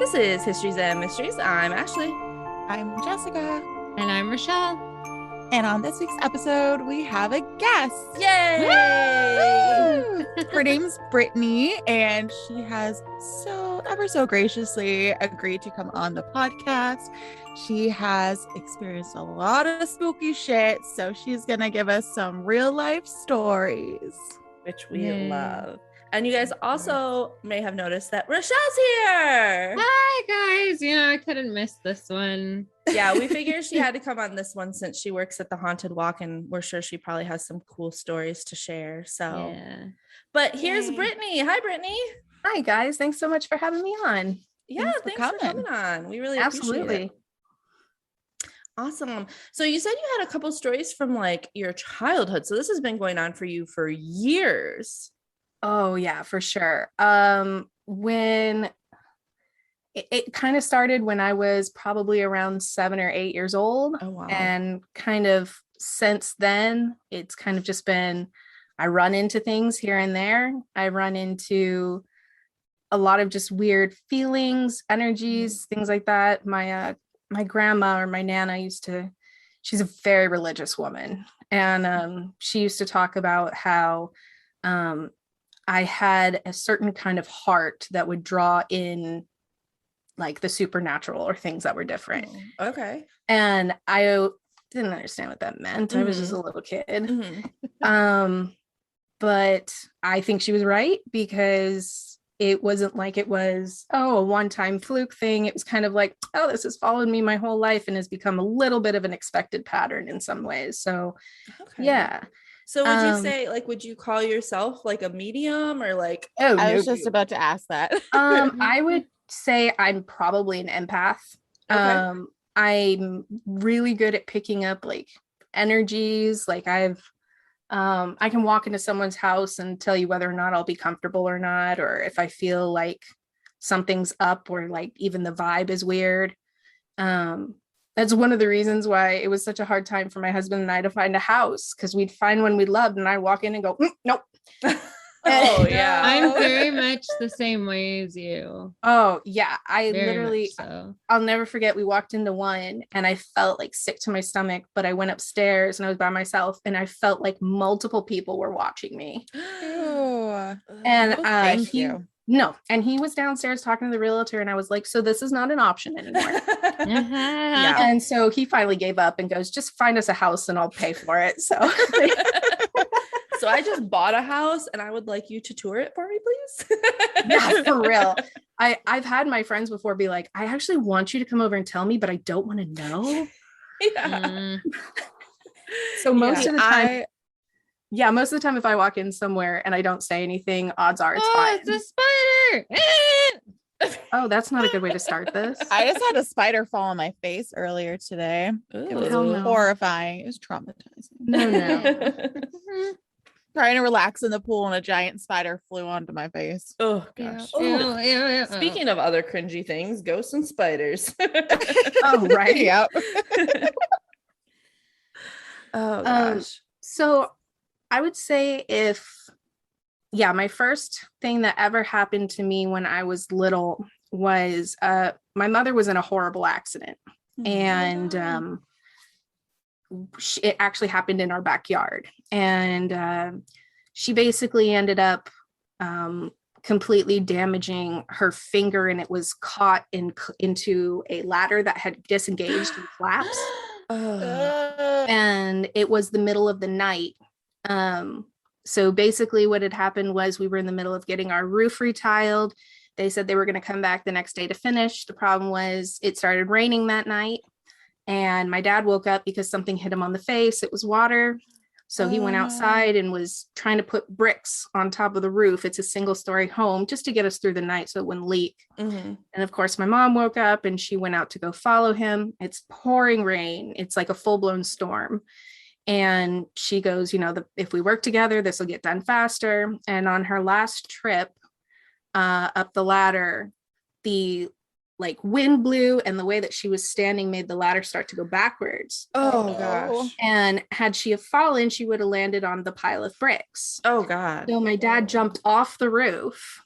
This is Histories and Mysteries. I'm Ashley. I'm Jessica. And I'm Rochelle. And on this week's episode, we have a guest. Yay! Woo! Her name's Brittany, and she has ever so graciously agreed to come on the podcast. She has experienced a lot of spooky shit, so she's going to give us some real life stories, which we love. And you guys also may have noticed that Rochelle's here. Hi, guys. I couldn't miss this one. Yeah, we figured she had to come on this one since she works at the Haunted Walk, and we're sure she probably has some cool stories to share. So, yeah. But here's Brittany. Hi, Brittany. Hi, guys. Thanks so much for having me on. Yeah, thanks for coming on. We really appreciate it. Awesome. So you said you had a couple stories from like your childhood. So this has been going on for you for years. Oh yeah, for sure. When it kind of started when I was probably around 7 or 8 years old. Oh, wow. And kind of since then, it's kind of just been, I run into things here and there. I run into a lot of just weird feelings, energies, things like that. My grandma or my nana she's a very religious woman. And she used to talk about how I had a certain kind of heart that would draw in like the supernatural or things that were different. Oh, okay. And I didn't understand what that meant. I was just a little kid. But I think she was right, because it wasn't like it was, a one-time fluke thing. It was kind of like, this has followed me my whole life and has become a little bit of an expected pattern in some ways. So, yeah. So would you say, like, would you call yourself like a medium or like? Oh, I was just about to ask that. I would say I'm probably an empath. Okay. I'm really good at picking up like energies. Like I can walk into someone's house and tell you whether or not I'll be comfortable or not, or if I feel like something's up or like even the vibe is weird. That's one of the reasons why it was such a hard time for my husband and I to find a house, because we'd find one we loved and I walk in and go, nope. Oh yeah. I'm very much the same way as you. Oh yeah. I very literally, so. I'll never forget, we walked into one and I felt like sick to my stomach, but I went upstairs and I was by myself and I felt like multiple people were watching me. Ew. And thank you. No, and he was downstairs talking to the realtor and I was like, so this is not an option anymore. Yeah. And so he finally gave up and goes, just find us a house and I'll pay for it. So so I just bought a house and I would like you to tour it for me, please. Yeah, for real. I've had my friends before be like, I actually want you to come over and tell me, but I don't want to know. Yeah. So most of the time, most of the time, if I walk in somewhere and I don't say anything, odds are it's fine. It's a spider. Oh, that's not a good way to start this. I just had a spider fall on my face earlier today. It was horrifying. It was traumatizing. No. Trying to relax in the pool and a giant spider flew onto my face. Oh gosh. Ew. Speaking of other cringy things, ghosts and spiders. Oh, right. Yep. Oh gosh. So I would say my first thing that ever happened to me when I was little was my mother was in a horrible accident. And it actually happened in our backyard. And she basically ended up completely damaging her finger, and it was caught into a ladder that had disengaged and collapsed. And it was the middle of the night. So basically what had happened was we were in the middle of getting our roof retiled. They said they were going to come back the next day to finish. The problem was it started raining that night and my dad woke up because something hit him on the face. It was water. So he went outside and was trying to put bricks on top of the roof. It's a single-story home just to get us through the night so it wouldn't leak. And of course, my mom woke up and she went out to go follow him. It's pouring rain. It's like a full-blown storm. And she goes, if we work together, this will get done faster. And on her last trip up the ladder, the wind blew, and the way that she was standing made the ladder start to go backwards. Oh gosh. And had she have fallen, she would have landed on the pile of bricks. Oh God. So my dad jumped off the roof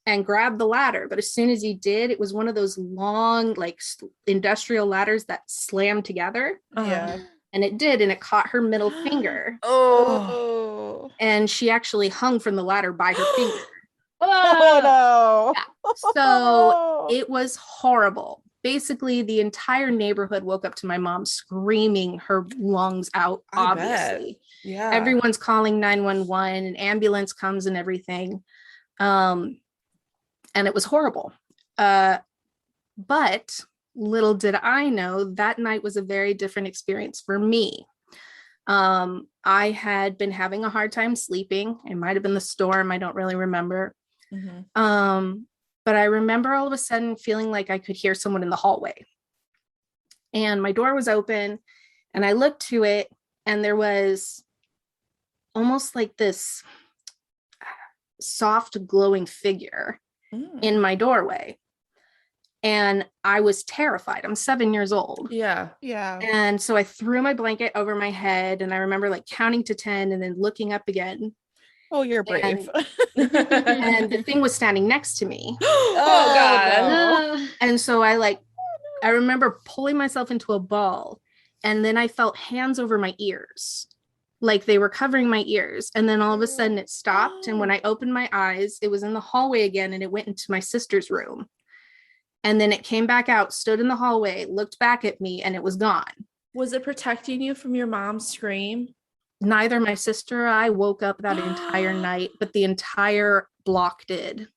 and grab the ladder. But as soon as he did, it was one of those long, like industrial ladders that slammed together. Yeah. And it did. And it caught her middle finger. Oh. And she actually hung from the ladder by her finger. Oh no. Yeah. So it was horrible. Basically, the entire neighborhood woke up to my mom screaming her lungs out, obviously. Yeah. Everyone's calling 911, an ambulance comes and everything. And it was horrible. But little did I know that night was a very different experience for me. I had been having a hard time sleeping. It might have been the storm. I don't really remember. But I remember all of a sudden feeling like I could hear someone in the hallway. And my door was open and I looked to it and there was almost like this soft glowing figure in my doorway. And I was terrified. I'm 7 years old. Yeah. And so I threw my blanket over my head and I remember like counting to 10 and then looking up again. Oh, you're brave. And the thing was standing next to me. Oh God. No. And so I remember pulling myself into a ball and then I felt hands over my ears, like they were covering my ears. And then all of a sudden it stopped. And when I opened my eyes, it was in the hallway again and it went into my sister's room. And then it came back out, stood in the hallway, looked back at me, and it was gone. Was it protecting you from your mom's scream? Neither my sister or I woke up that entire night, but the entire block did.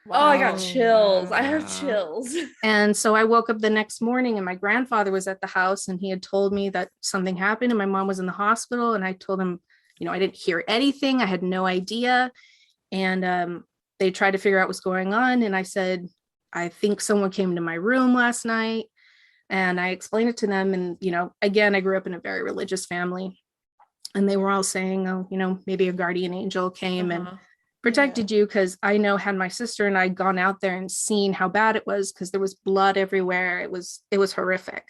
Wow. Oh, I got chills. I have chills. And so I woke up the next morning and my grandfather was at the house and he had told me that something happened and my mom was in the hospital. And I told him, I didn't hear anything. I had no idea. And they tried to figure out what's going on. And I said, I think someone came to my room last night. And I explained it to them. And, again, I grew up in a very religious family. And they were all saying, oh, maybe a guardian angel came and protected you. Because I know had my sister and I gone out there and seen how bad it was, because there was blood everywhere. It was horrific.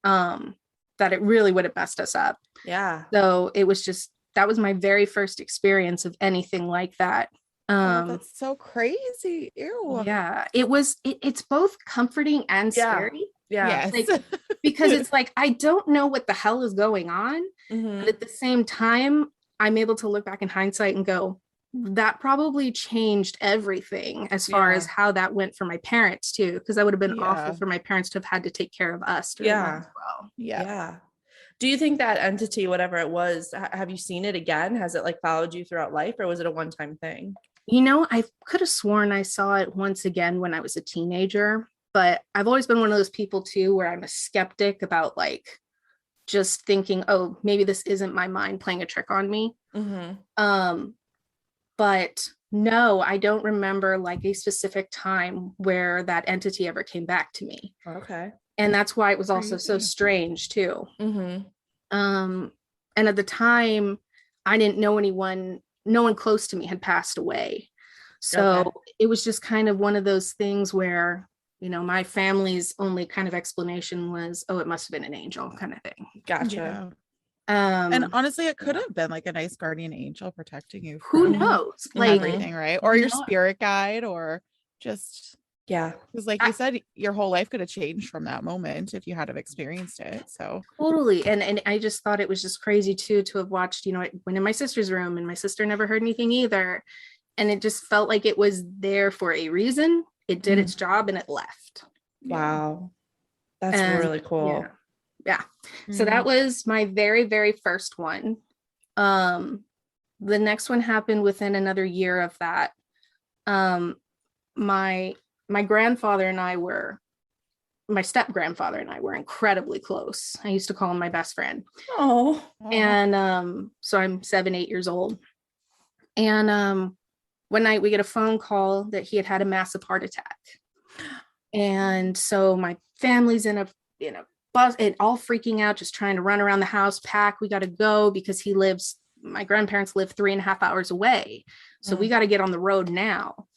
That it really would have messed us up. Yeah. So it was that was my very first experience of anything like that. That's so crazy. Ew. Yeah, it's both comforting and scary. Yeah. Yes. Because it's like, I don't know what the hell is going on. But at the same time, I'm able to look back in hindsight and go, that probably changed everything as far as how that went for my parents too. Because that would have been awful for my parents to have had to take care of us. As well. Yeah. Do you think that entity, whatever it was, have you seen it again? Has it followed you throughout life, or was it a one-time thing? I could have sworn I saw it once again when I was a teenager, but I've always been one of those people too, where I'm a skeptic about just thinking, oh, maybe this isn't my mind playing a trick on me. But no, I don't remember a specific time where that entity ever came back to me. Okay. And that's why it was also so strange too. And at the time I didn't know anyone, no one close to me had passed away. So it was just kind of one of those things where, my family's only kind of explanation was, oh, it must have been an angel kind of thing. Gotcha. And honestly, it could have been a nice guardian angel protecting you. Who knows? Everything, right? Or your spirit guide, or just because you said, your whole life could have changed from that moment if you had have experienced it. So totally. And I just thought it was just crazy too, to have watched, it went in my sister's room and my sister never heard anything either. And it just felt like it was there for a reason. It did its job and it left. Wow. That's really cool. Yeah. So that was my very, very first one. The next one happened within another year of that. My grandfather and I were, my step grandfather and I were incredibly close. I used to call him my best friend. Oh. And so I'm 7, 8 years old. And one night we get a phone call that he had had a massive heart attack. And so my family's in a bus and all freaking out, just trying to run around the house, pack. We got to go because my grandparents live 3.5 hours away. So we got to get on the road now.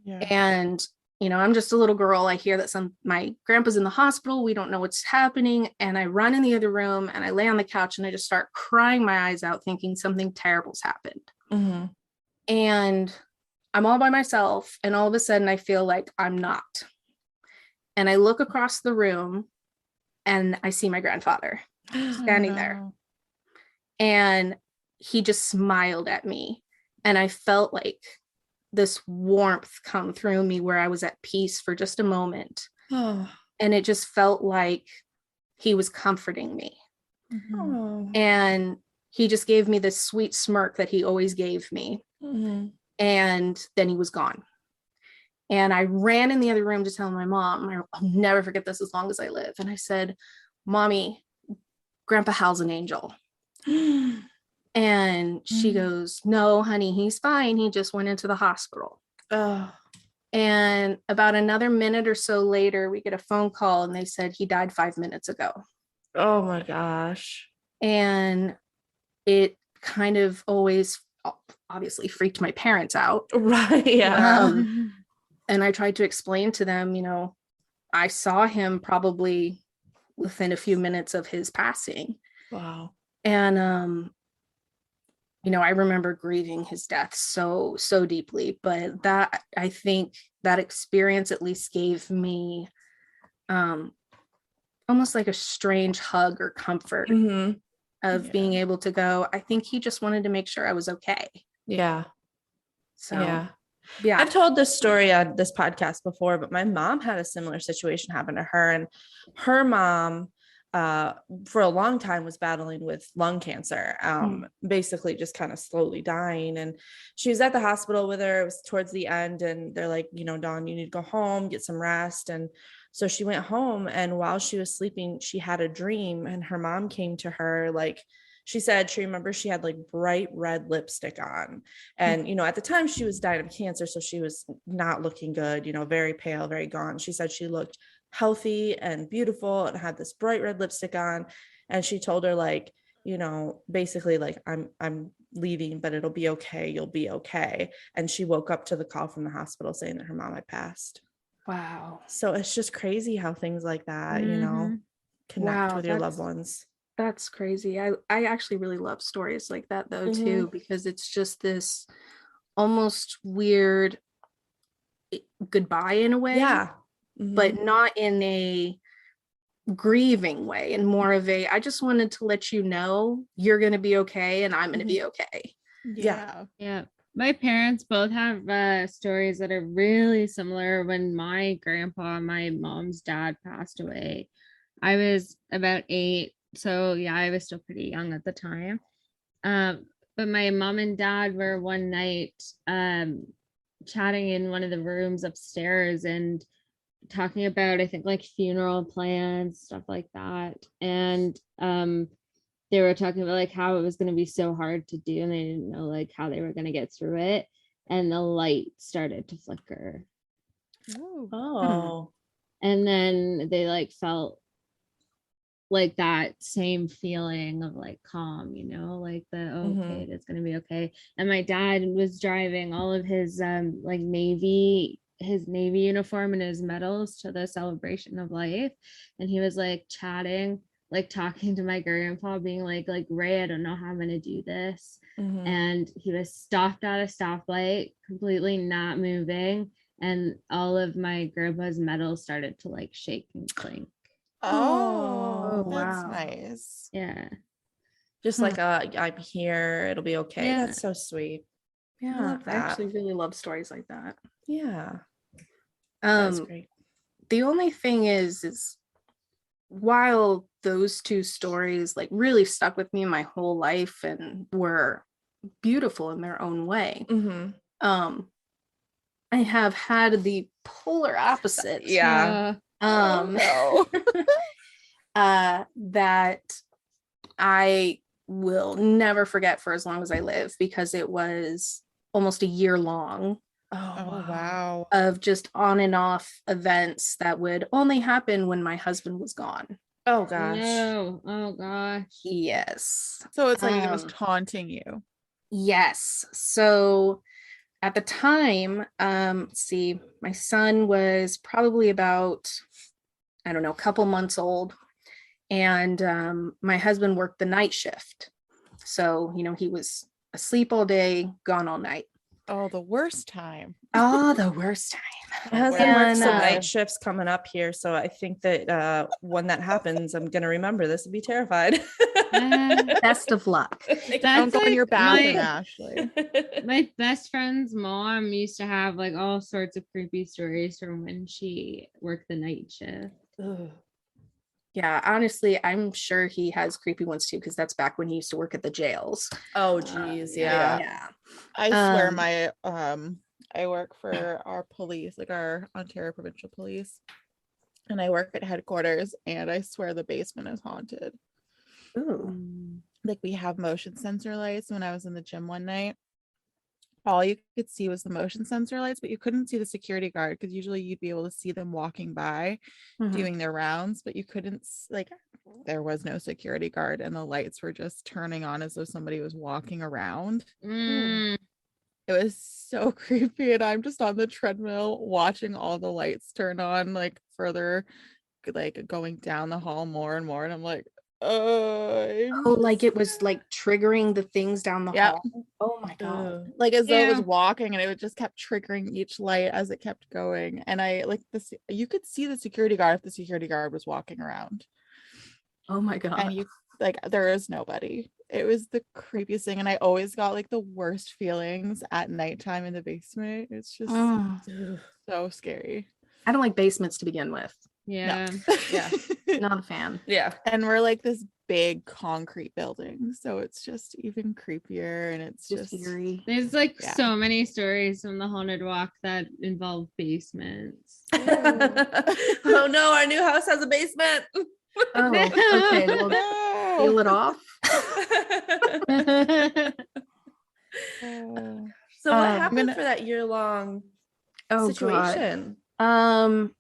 Yeah. And, I'm just a little girl. I hear that my grandpa's in the hospital. We don't know what's happening. And I run in the other room and I lay on the couch and I just start crying my eyes out, thinking something terrible's happened. And I'm all by myself, and all of a sudden I feel like I'm not. And I look across the room and I see my grandfather standing there. And he just smiled at me. And I felt like this warmth come through me where I was at peace for just a moment. Oh. And it just felt like he was comforting me. Oh. And he just gave me this sweet smirk that he always gave me. Mm-hmm. And then he was gone. And I ran in the other room to tell my mom. I'll never forget this as long as I live. And I said, Mommy, Grandpa Hal's an angel. And she goes, no, honey, he's fine. He just went into the hospital. Oh. And about another minute or so later, we get a phone call and they said he died 5 minutes ago. Oh my gosh. And it kind of always obviously freaked my parents out. Right. Yeah. And I tried to explain to them, you know, I saw him probably within a few minutes of his passing. Wow. And you know, I remember grieving his death so deeply, but that, I think that experience at least gave me almost like a strange hug or comfort of being able to go, I think he just wanted to make sure I was okay. Yeah. So yeah. I've told this story on this podcast before, but my mom had a similar situation happen to her, and her mom for a long time was battling with lung cancer, basically just kind of slowly dying. And she was at the hospital with her. It was towards the end, and they're like, you know, Dawn, you need to go home, get some rest. And so she went home, and while she was sleeping, she had a dream, and her mom came to her. Like, she said she remembers she had like bright red lipstick on, and you know, at the time she was dying of cancer, so she was not looking good, you know, very pale, very gaunt. She said she looked healthy and beautiful and had this bright red lipstick on. And she told her, like, you know, basically like, I'm leaving, but it'll be okay. You'll be okay. And she woke up to the call from the hospital saying that her mom had passed. Wow. So it's just crazy how things like that, you know, connect with your loved ones. That's crazy. I actually really love stories like that though too, because it's just this almost weird goodbye in a way. Yeah. But not in a grieving way, and more of a, I just wanted to let you know you're going to be okay and I'm going to be okay. Yeah. My parents both have stories that are really similar. When my grandpa, my mom's dad, passed away, I was about 8. So yeah, I was still pretty young at the time. But my mom and dad were one night chatting in one of the rooms upstairs and talking about, I think, like funeral plans, stuff like that. And they were talking about like how it was going to be so hard to do, and they didn't know like how they were going to get through it. And the light started to flicker. Oh. And then they like felt like that same feeling of like calm, you know, like the okay, it's going to be okay. And my dad was driving all of his like Navy uniform and his medals to the celebration of life, and he was like chatting, like talking to my grandpa, being like Ray, I don't know how I'm gonna do this. And he was stopped at a stoplight, completely not moving, and all of my grandpa's medals started to like shake and clink. Oh, that's wow. nice. Yeah, just like I'm here, it'll be okay. Yeah. That's so sweet. I actually really love stories like that. Yeah. That's great. The only thing is while those two stories like really stuck with me my whole life and were beautiful in their own way, I have had the polar opposite. That I will never forget for as long as I live, because it was almost a year long. Oh, wow. Of just on and off events that would only happen when my husband was gone. Oh gosh. No. Oh gosh. Yes. So it's like it was taunting you. Yes. So at the time, let's see, my son was probably about, I don't know, a couple months old. And my husband worked the night shift. So, you know, he was asleep all day, gone all night. Oh, the worst time. Oh, the worst time. My husband works some And, night shifts coming up here, so I think that when that happens, I'm gonna remember this and be terrified. Best of luck. That's Don't go in like your bathroom, my- Ashley. My best friend's mom used to have like all sorts of creepy stories from when she worked the night shift. Ugh. Yeah, honestly, I'm sure he has creepy ones too, because that's back when he used to work at the jails. Oh geez, yeah. yeah. I swear Um, my I work for our police, like our Ontario Provincial Police, and I work at headquarters, and I swear the basement is haunted. Ooh. Like we have motion sensor lights. When I was in the gym one night, all you could see was the motion sensor lights, but you couldn't see the security guard, because usually you'd be able to see them walking by Mhm. doing their rounds, but you couldn't like there was no security guard, and the lights were just turning on as though somebody was walking around. Mm. It was so creepy, and I'm just on the treadmill watching all the lights turn on, like further, like going down the hall more and more, and I'm like, Oh, like it was like triggering the things down the Yep. hall. Oh my god. Ugh. like as though it was Ew. walking, and it would just kept triggering each light as it kept going. And I like this, you could see the security guard if the security guard was walking around, Oh my god. and you like there is nobody. It was the creepiest thing, and I always got like the worst feelings at nighttime in the basement. It's just Mm. Ugh. so scary. I don't like basements to begin with. Yeah. Yeah. Not a fan. Yeah. And we're like this big concrete building, so it's just even creepier, and it's Just just eerie. There's like Yeah. so many stories from the haunted walk that involve basements. Oh no, our new house has a basement. Oh, okay. Well, no. seal it off. Oh. So what I'm happened gonna- for that year-long Oh situation? god.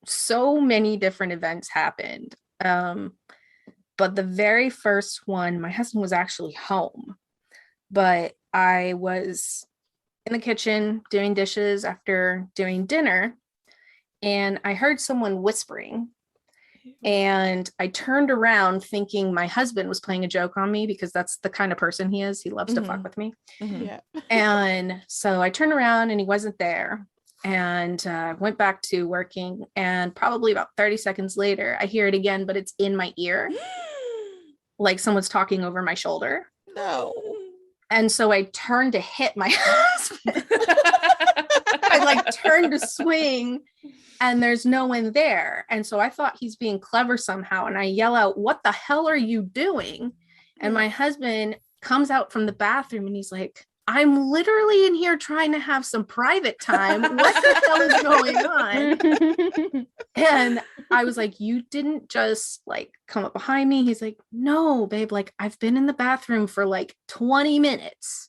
So many different events happened. But the very first one, my husband was actually home, but I was in the kitchen doing dishes after doing dinner, and I heard someone whispering. And I turned around thinking my husband was playing a joke on me, because that's the kind of person he is. He loves to fuck Mhm. with me. Mhm. Yeah. And so I turned around and he wasn't there, and went back to working. And probably about 30 seconds later, I hear it again, but it's in my ear, like someone's talking over my shoulder. No. And so I turned to hit my husband. I like turned to swing, and there's no one there. And so I thought he's being clever somehow. And I yell out, "What the hell are you doing?" And my husband comes out from the bathroom, and he's like, "I'm literally in here trying to have some private time. What the hell is going on?" And I was like, "You didn't just like come up behind me?" He's like, "No, babe, like I've been in the bathroom for like 20 minutes.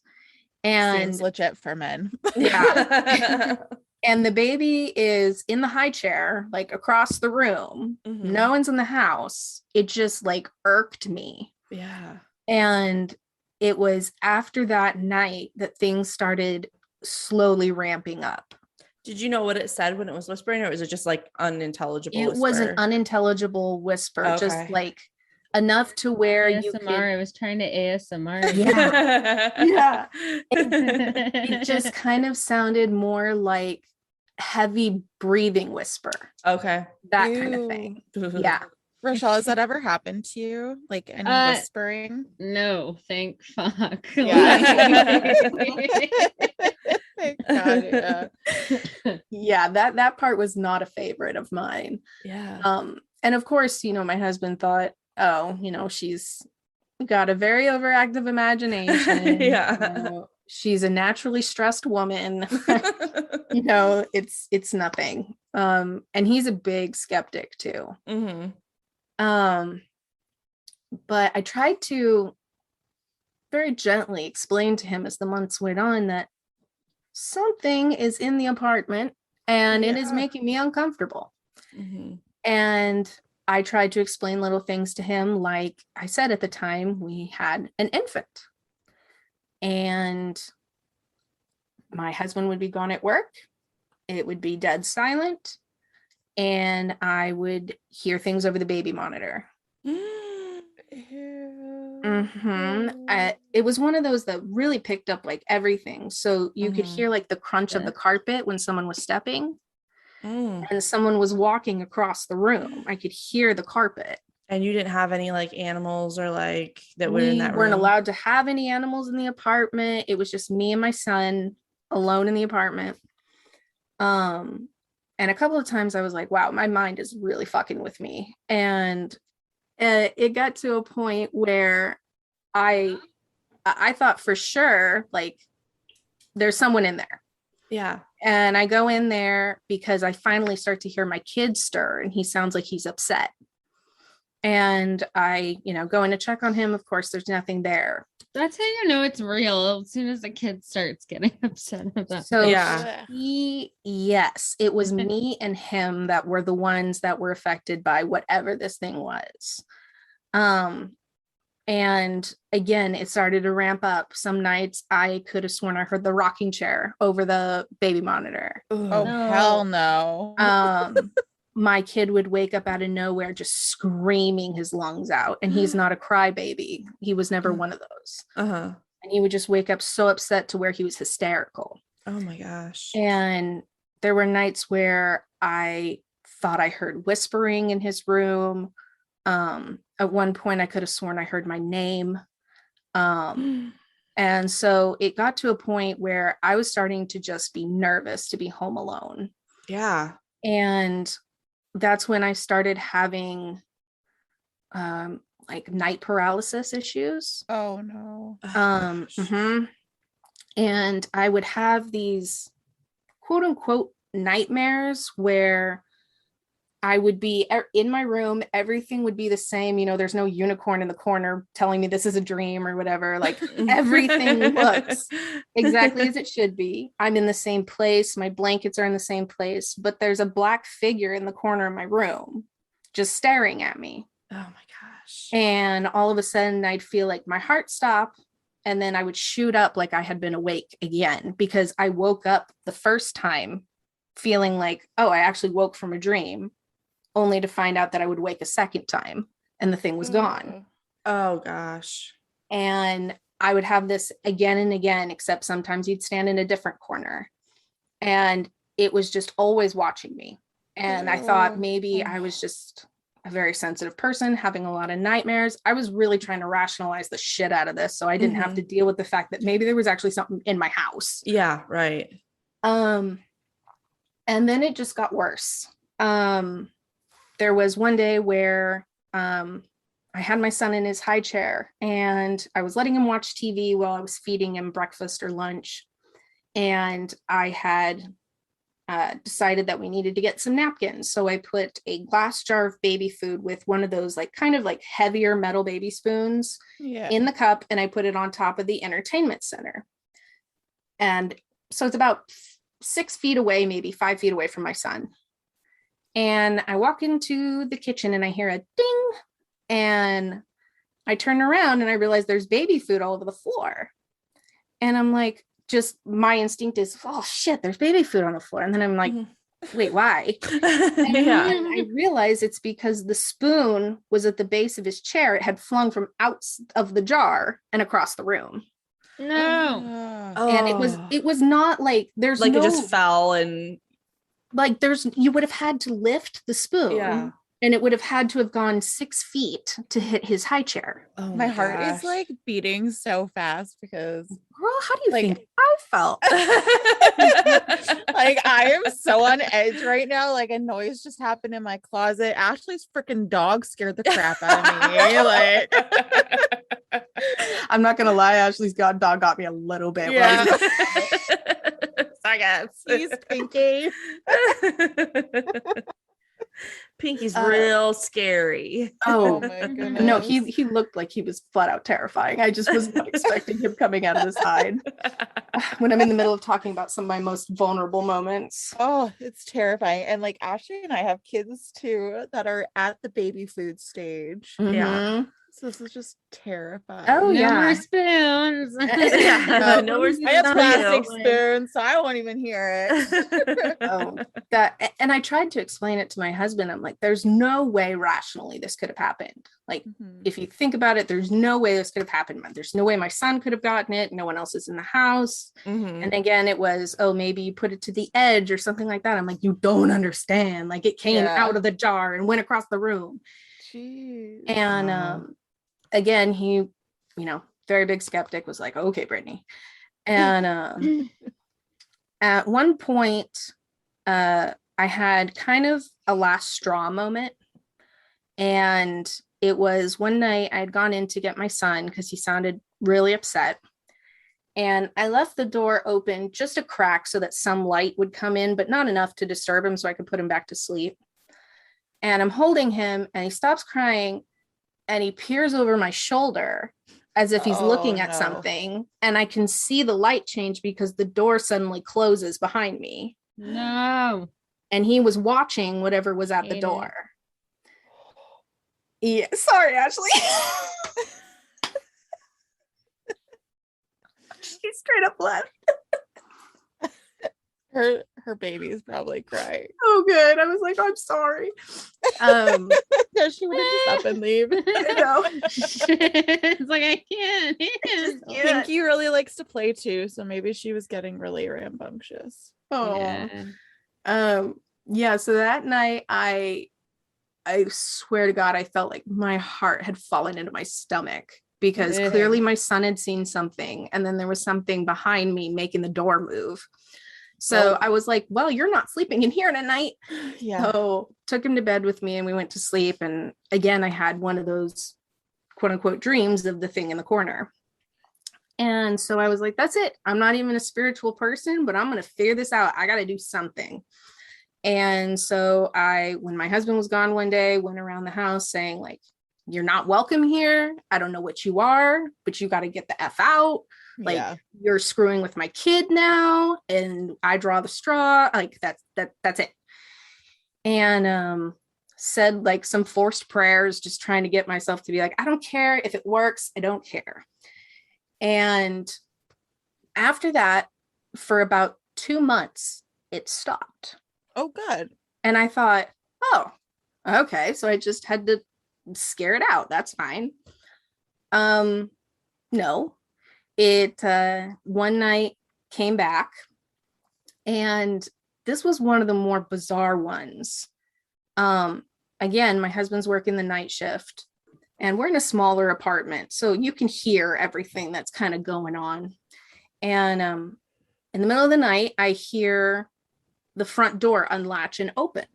And Seems legit for men. yeah, and the baby is in the high chair, like across the room. Mhm. No one's in the house. It just like irked me. Yeah. And it was after that night that things started slowly ramping up. Did you know what it said when it was whispering, or was it just like unintelligible? It was an whisper? unintelligible whisper, just Okay. like enough to where you ASMR. could. I was trying to ASMR. Yeah. It just kind of sounded more like heavy breathing whisper, Okay. that kind of thing. Yeah. Rochelle, has that ever happened to you? Like any whispering? No, thank fuck. Yeah. Thank God, yeah. Yeah, that part was not a favorite of mine. Yeah. And of course, my husband thought, oh, she's got a very overactive imagination. Yeah. She's a naturally stressed woman. It's nothing. And he's a big skeptic too. Hmm. But I tried to very gently explain to him as the months went on that something is in the apartment and it is Yeah. making me uncomfortable. Hmm. And I tried to explain little things to him. Like I said, at the time, we had an infant. And my husband would be gone at work. It would be dead silent. And I would hear things over the baby monitor. Ew. It was one of those that really picked up like everything. So you could hear like the crunch of the carpet when someone was stepping and someone was walking across the room. I could hear the carpet. And you didn't have any like animals or like that were in that room? We weren't allowed to have any animals in the apartment. It was just me and my son alone in the apartment. And a couple of times I was like, wow, my mind is really fucking with me. And it got to a point where I thought for sure, like, there's someone in there. Yeah. And I go in there because I finally start to hear my kid stir and he sounds like he's upset. And I, go in to check on him. Of course, there's nothing there. That's how you know it's real. As soon as the kid starts getting upset about So yeah. Yes, it was me and him that were the ones that were affected by whatever this thing was. And again, it started to ramp up. Some nights I could have sworn I heard the rocking chair over the baby monitor. Oh, hell no. My kid would wake up out of nowhere just screaming his lungs out, and he's not a crybaby. He was never one of those. And he would just wake up so upset to where he was hysterical. Oh my gosh. And there were nights where I thought I heard whispering in his room. At one point I could have sworn I heard my name. And so it got to a point where I was starting to just be nervous to be home alone. Yeah. And that's when I started having like night paralysis issues. Oh no. And I would have these quote unquote nightmares where I would be in my room, everything would be the same, there's no unicorn in the corner telling me this is a dream or whatever. Like everything looks exactly as it should be. I'm in the same place, my blankets are in the same place, but there's a black figure in the corner of my room just staring at me. Oh my gosh. And all of a sudden I'd feel like my heart stop, and then I would shoot up like I had been awake again, because I woke up the first time feeling like, oh, I actually woke from a dream, only to find out that I would wake a second time and the thing was gone. Oh gosh. And I would have this again and again, except sometimes you'd stand in a different corner, and it was just always watching me. And I thought maybe I was just a very sensitive person having a lot of nightmares. I was really trying to rationalize the shit out of this so I didn't have to deal with the fact that maybe there was actually something in my house. Yeah, right. And then it just got worse. There was one day where I had my son in his high chair and I was letting him watch TV while I was feeding him breakfast or lunch. And I had decided that we needed to get some napkins. So I put a glass jar of baby food with one of those like kind of like heavier metal baby spoons in the cup, and I put it on top of the entertainment center. And so it's about 6 feet away, maybe 5 feet away from my son. And I walk into the kitchen and I hear a ding, and I turn around and I realize there's baby food all over the floor. And I'm like, just my instinct is, oh shit, there's baby food on the floor. And then I'm like, wait, why? And then I realize it's because the spoon was at the base of his chair. It had flung from out of the jar and across the room. No. And it was not like there's like no, it just fell and like you would have had to lift the spoon, and it would have had to have gone 6 feet to hit his high chair. Oh my heart gosh. is like beating so fast because Girl, how do you think I felt? like I am so on edge right now. Like a noise just happened in my closet. Ashley's freaking dog scared the crap out of me. Like I'm not gonna lie, Ashley's dog got me a little bit. Yeah. I guess he's Pinky. Pinky's real scary. Oh my goodness. no, he looked like he was flat out terrifying. I just was not expecting him coming out of his hide when I'm in the middle of talking about some of my most vulnerable moments. Oh, it's terrifying. And like Ashley and I have kids too that are at the baby food stage. Yeah. So this is just terrifying. Oh, No yeah. more spoons. Yeah, no, we're I have not plastic you. spoons, so I won't even hear it. Oh, and I tried to explain it to my husband. I'm like, there's no way rationally this could have happened. Like, Mhm. if you think about it, there's no way this could have happened. There's no way my son could have gotten it. No one else is in the house. Mhm. And again, it was, oh, maybe you put it to the edge or something like that. I'm like, you don't understand. Like, it came Yeah. out of the jar and went across the room. Jeez. And Wow. again, he, very big skeptic, was like, okay, Brittany. And at one point, I had kind of a last straw moment. And it was one night I had gone in to get my son because he sounded really upset. And I left the door open just a crack so that some light would come in, but not enough to disturb him so I could put him back to sleep. And I'm holding him and he stops crying and he peers over my shoulder as if he's looking at no. something. And I can see the light change because the door suddenly closes behind me. No. And he was watching whatever was at the Hate it. door. Yeah, sorry, Ashley. She straight up left. Her baby's probably crying. Oh, good. I was like, I'm sorry. No, she would have just up and leave. I know. It's like I can't. Yeah. Pinky really likes to play too, so maybe she was getting really rambunctious. Oh. Yeah. Yeah. So that night, I swear to God, I felt like my heart had fallen into my stomach because Yeah. clearly my son had seen something, and then there was something behind me making the door move. So Well- I was like, well, you're not sleeping in here tonight. Yeah. So took him to bed with me and we went to sleep. And again, I had one of those quote unquote dreams of the thing in the corner. And so I was like, that's it. I'm not even a spiritual person, but I'm going to figure this out. I got to do something. And so when my husband was gone one day, went around the house saying like, you're not welcome here. I don't know what you are, but you got to get the F out. Like, Yeah. you're screwing with my kid now, and I draw the straw. Like that's it. And said like some forced prayers, just trying to get myself to be like, I don't care if it works. I don't care. And after that, for about 2 months, it stopped. Oh, good. And I thought, oh, okay. So I just had to scare it out. That's fine. No. It one night came back, and this was one of the more bizarre ones. Again, my husband's working the night shift, and we're in a smaller apartment, so you can hear everything that's kind of going on. And in the middle of the night, I hear the front door unlatch and open,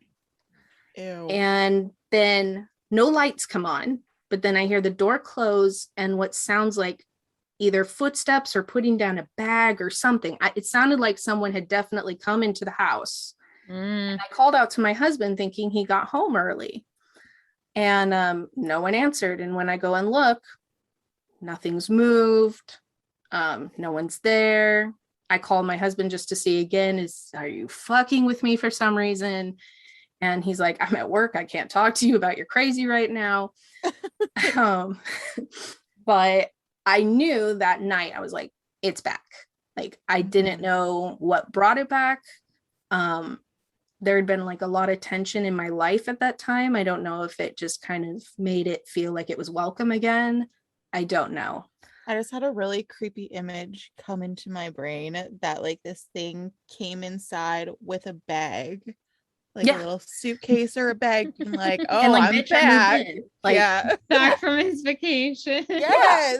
Ew. and then no lights come on, but then I hear the door close and what sounds like either footsteps or putting down a bag or something. It sounded like someone had definitely come into the house. Mm. I called out to my husband thinking he got home early, and no one answered. And when I go and look, nothing's moved. No one's there. I call my husband just to see again, are you fucking with me for some reason? And he's like, I'm at work. I can't talk to you about you're crazy right now. But I knew that night, I was like, it's back. Like, I didn't know what brought it back. There had been like a lot of tension in my life at that time. I don't know if it just kind of made it feel like it was welcome again. I don't know. I just had a really creepy image come into my brain that like this thing came inside with a bag, like Yeah. a little suitcase or a bag, and like, oh, And like, I'm bitch, I moved back. in. Like, Yeah. Back from his vacation. Yes.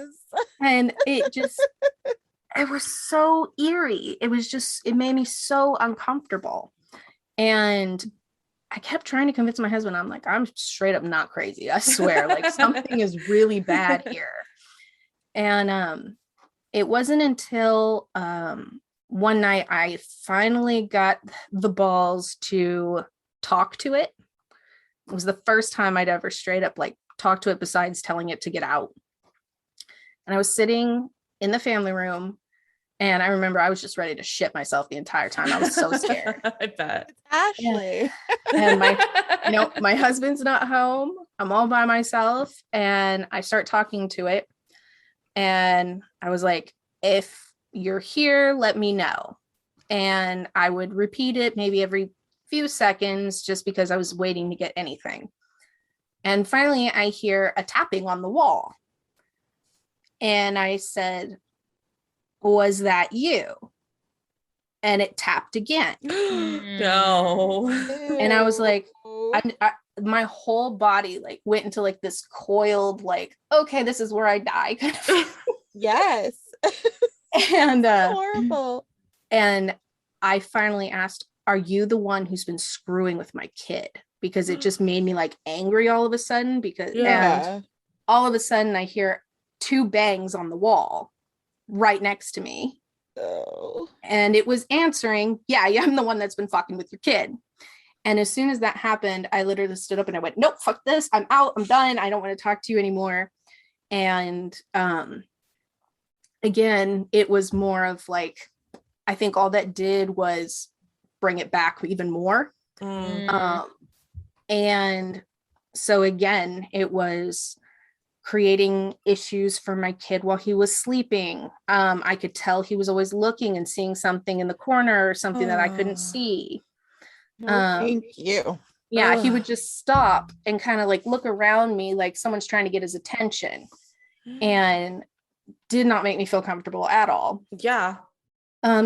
and it was so eerie. It made me so uncomfortable. And I kept trying to convince my husband, I'm like, I'm straight up not crazy. I swear, like something is really bad here. And it wasn't until one night I finally got the balls to talk to it. It was the first time I'd ever straight up like talked to it besides telling it to get out. And I was sitting in the family room, and I remember I was just ready to shit myself the entire time. I was so scared. I bet. Ashley. And my husband's not home. I'm all by myself, and I start talking to it. And I was like, if you're here, let me know. And I would repeat it maybe every few seconds just because I was waiting to get anything. And finally, I hear a tapping on the wall. And I said, was that you? And it tapped again. No. And I was like, Ew. my whole body like went into like this coiled, like, okay, this is where I die kind of. Yes. And Horrible. and I finally asked, are you the one who's been screwing with my kid? Because it just made me like angry all of a sudden. Because and all of a sudden I hear 2 bangs on the wall right next to me. Oh. And it was answering, yeah, I'm the one that's been fucking with your kid. And as soon as that happened, I literally stood up and I went, nope, fuck this. I'm out. I'm done. I don't want to talk to you anymore. And again, it was more of like, I think all that did was bring it back even more. And so again, it was creating issues for my kid while he was sleeping. I could tell he was always looking and seeing something in the corner or something that I couldn't see. No, thank you. Yeah, he would just stop and kind of like look around me like someone's trying to get his attention, and did not make me feel comfortable at all. Yeah.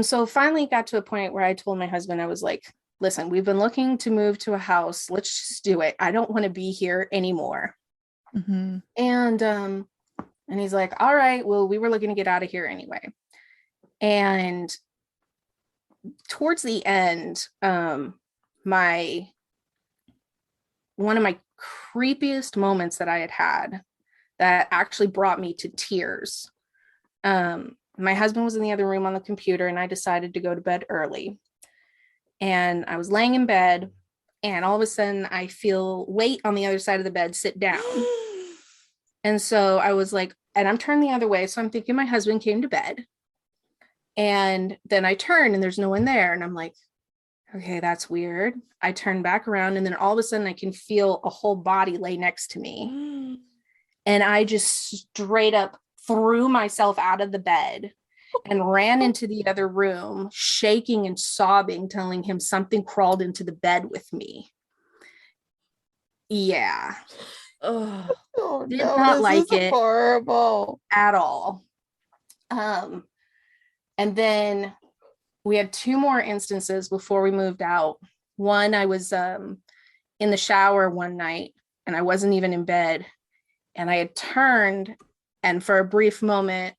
So finally got to a point where I told my husband, I was like, listen, we've been looking to move to a house. Let's just do it. I don't want to be here anymore. Mm-hmm. And he's like, all right, well, we were looking to get out of here anyway. And towards the end, one of my creepiest moments that I had that actually brought me to tears. My husband was in the other room on the computer, and I decided to go to bed early. And I was laying in bed, and all of a sudden I feel weight on the other side of the bed sit down. And so I was like, and I'm turned the other way. So I'm thinking my husband came to bed. And then I turn and there's no one there. And I'm like, okay, that's weird. I turn back around, and then all of a sudden I can feel a whole body lay next to me. And I just straight up threw myself out of the bed and ran into the other room, shaking and sobbing, telling him something crawled into the bed with me. Yeah. Oh, Did not this like is it horrible at all. And then we had 2 more instances before we moved out. One, I was in the shower one night, and I wasn't even in bed, and I had turned, and for a brief moment,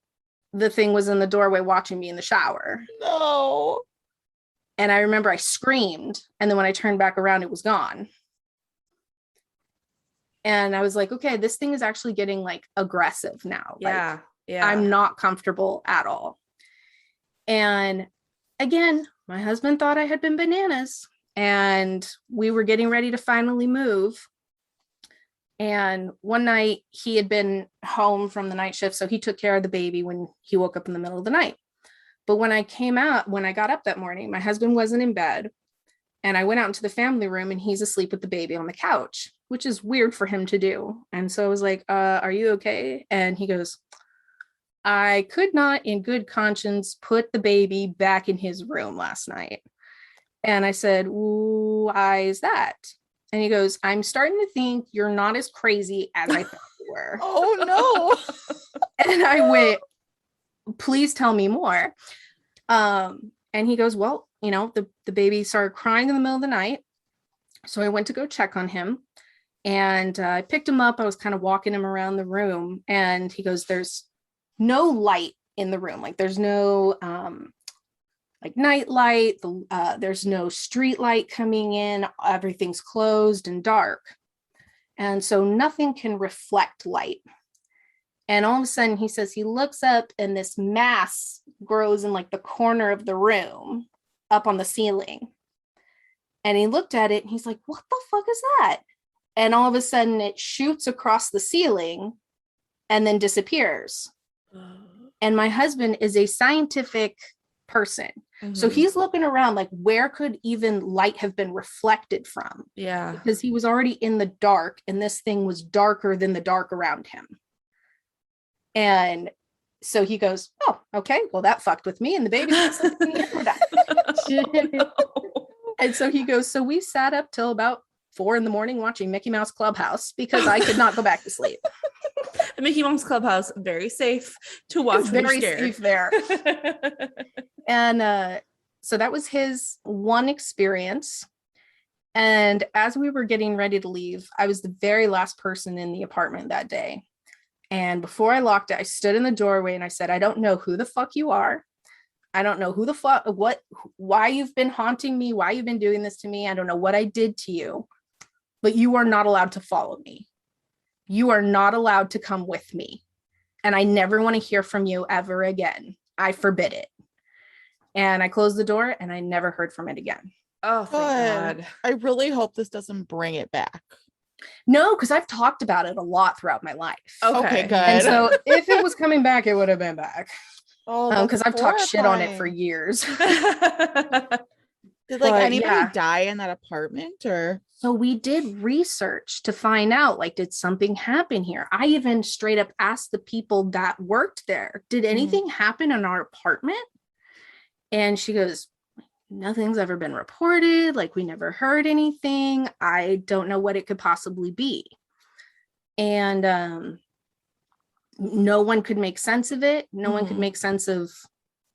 the thing was in the doorway watching me in the shower. No. And I remember I screamed, and then when I turned back around, it was gone. And I was like, okay, this thing is actually getting like aggressive now. yeah. Like, Yeah. I'm not comfortable at all. And again, my husband thought I had been bananas, and we were getting ready to finally move. And one night he had been home from the night shift, so he took care of the baby when he woke up in the middle of the night. But when I got up that morning, my husband wasn't in bed, and I went out into the family room, and he's asleep with the baby on the couch, which is weird for him to do. And so I was like, are you okay? And he goes, I could not in good conscience put the baby back in his room last night. And I said, why is that? And he goes, I'm starting to think you're not as crazy as I thought you were. Oh no. And I went, please tell me more. And he goes, well, the baby started crying in the middle of the night. So I went to go check on him, and I picked him up. I was kind of walking him around the room, and he goes, there's no light in the room. Like there's no like night light. There's no street light coming in. Everything's closed and dark. And so nothing can reflect light. And all of a sudden he says he looks up, and this mass grows in like the corner of the room up on the ceiling. And he looked at it, and he's like, what the fuck is that? And all of a sudden it shoots across the ceiling and then disappears. And my husband is a scientific person. So Mhm. he's looking around like, where could even light have been reflected from? Yeah. Because he was already in the dark and this thing was darker than the dark around him. And so he goes, oh, okay, well, that fucked with me. And the baby's gonna sleep in here, we're done. And so he goes, so we sat up till about 4 a.m. watching Mickey Mouse Clubhouse because I could not go back to sleep. The Mickey Mouse Clubhouse, very safe to watch. It's when you're very scared. safe there. And so that was his one experience. And as we were getting ready to leave, I was the very last person in the apartment that day. And before I locked it, I stood in the doorway and I said, I don't know who the fuck you are. I don't know who the fuck, why you've been haunting me, why you've been doing this to me. I don't know what I did to you, but you are not allowed to follow me. You are not allowed to come with me. And I never want to hear from you ever again. I forbid it. And I closed the door and I never heard from it again. Oh, thank God. I really hope this doesn't bring it back. No, because I've talked about it a lot throughout my life. Okay, good. And so if it was coming back, it would have been back. Oh, Because I've talked shit on it for years. Did But, anybody yeah. die in that apartment or? So we did research to find out, like, did something happen here? I even straight up asked the people that worked there, did anything happen in our apartment? And she goes, nothing's ever been reported. Like, we never heard anything. I don't know what it could possibly be. And no one could make sense of it. No one could make sense of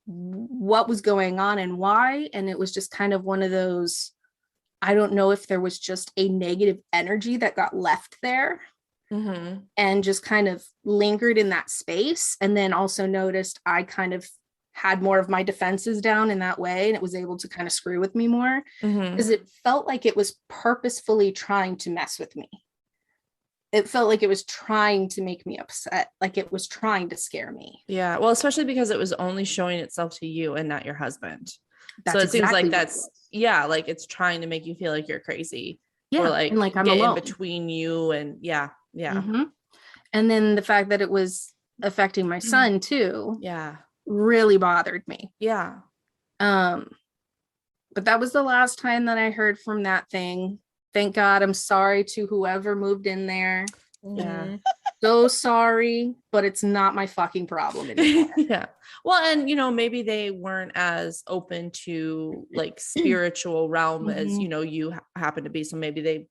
what was going on and why. And it was just kind of one of those, I don't know if there was just a negative energy that got left there and just kind of lingered in that space. And then also noticed I kind of had more of my defenses down in that way, and it was able to kind of screw with me more because it felt like it was purposefully trying to mess with me. It felt like it was trying to make me upset, like it was trying to scare me. Yeah. Well, especially because it was only showing itself to you and not your husband. That's so it seems exactly like what it that's, was. yeah, like it's trying to make you feel like you're crazy. Yeah, Or like, and like I'm get alone. in between you and yeah. Mhm. And then the fact that it was affecting my son too Yeah. really bothered me. Yeah. But that was the last time that I heard from that thing. Thank God. I'm sorry to whoever moved in there. Yeah. So sorry, but it's not my fucking problem anymore. Yeah. Well, and maybe they weren't as open to like spiritual realm as you happen to be. So maybe they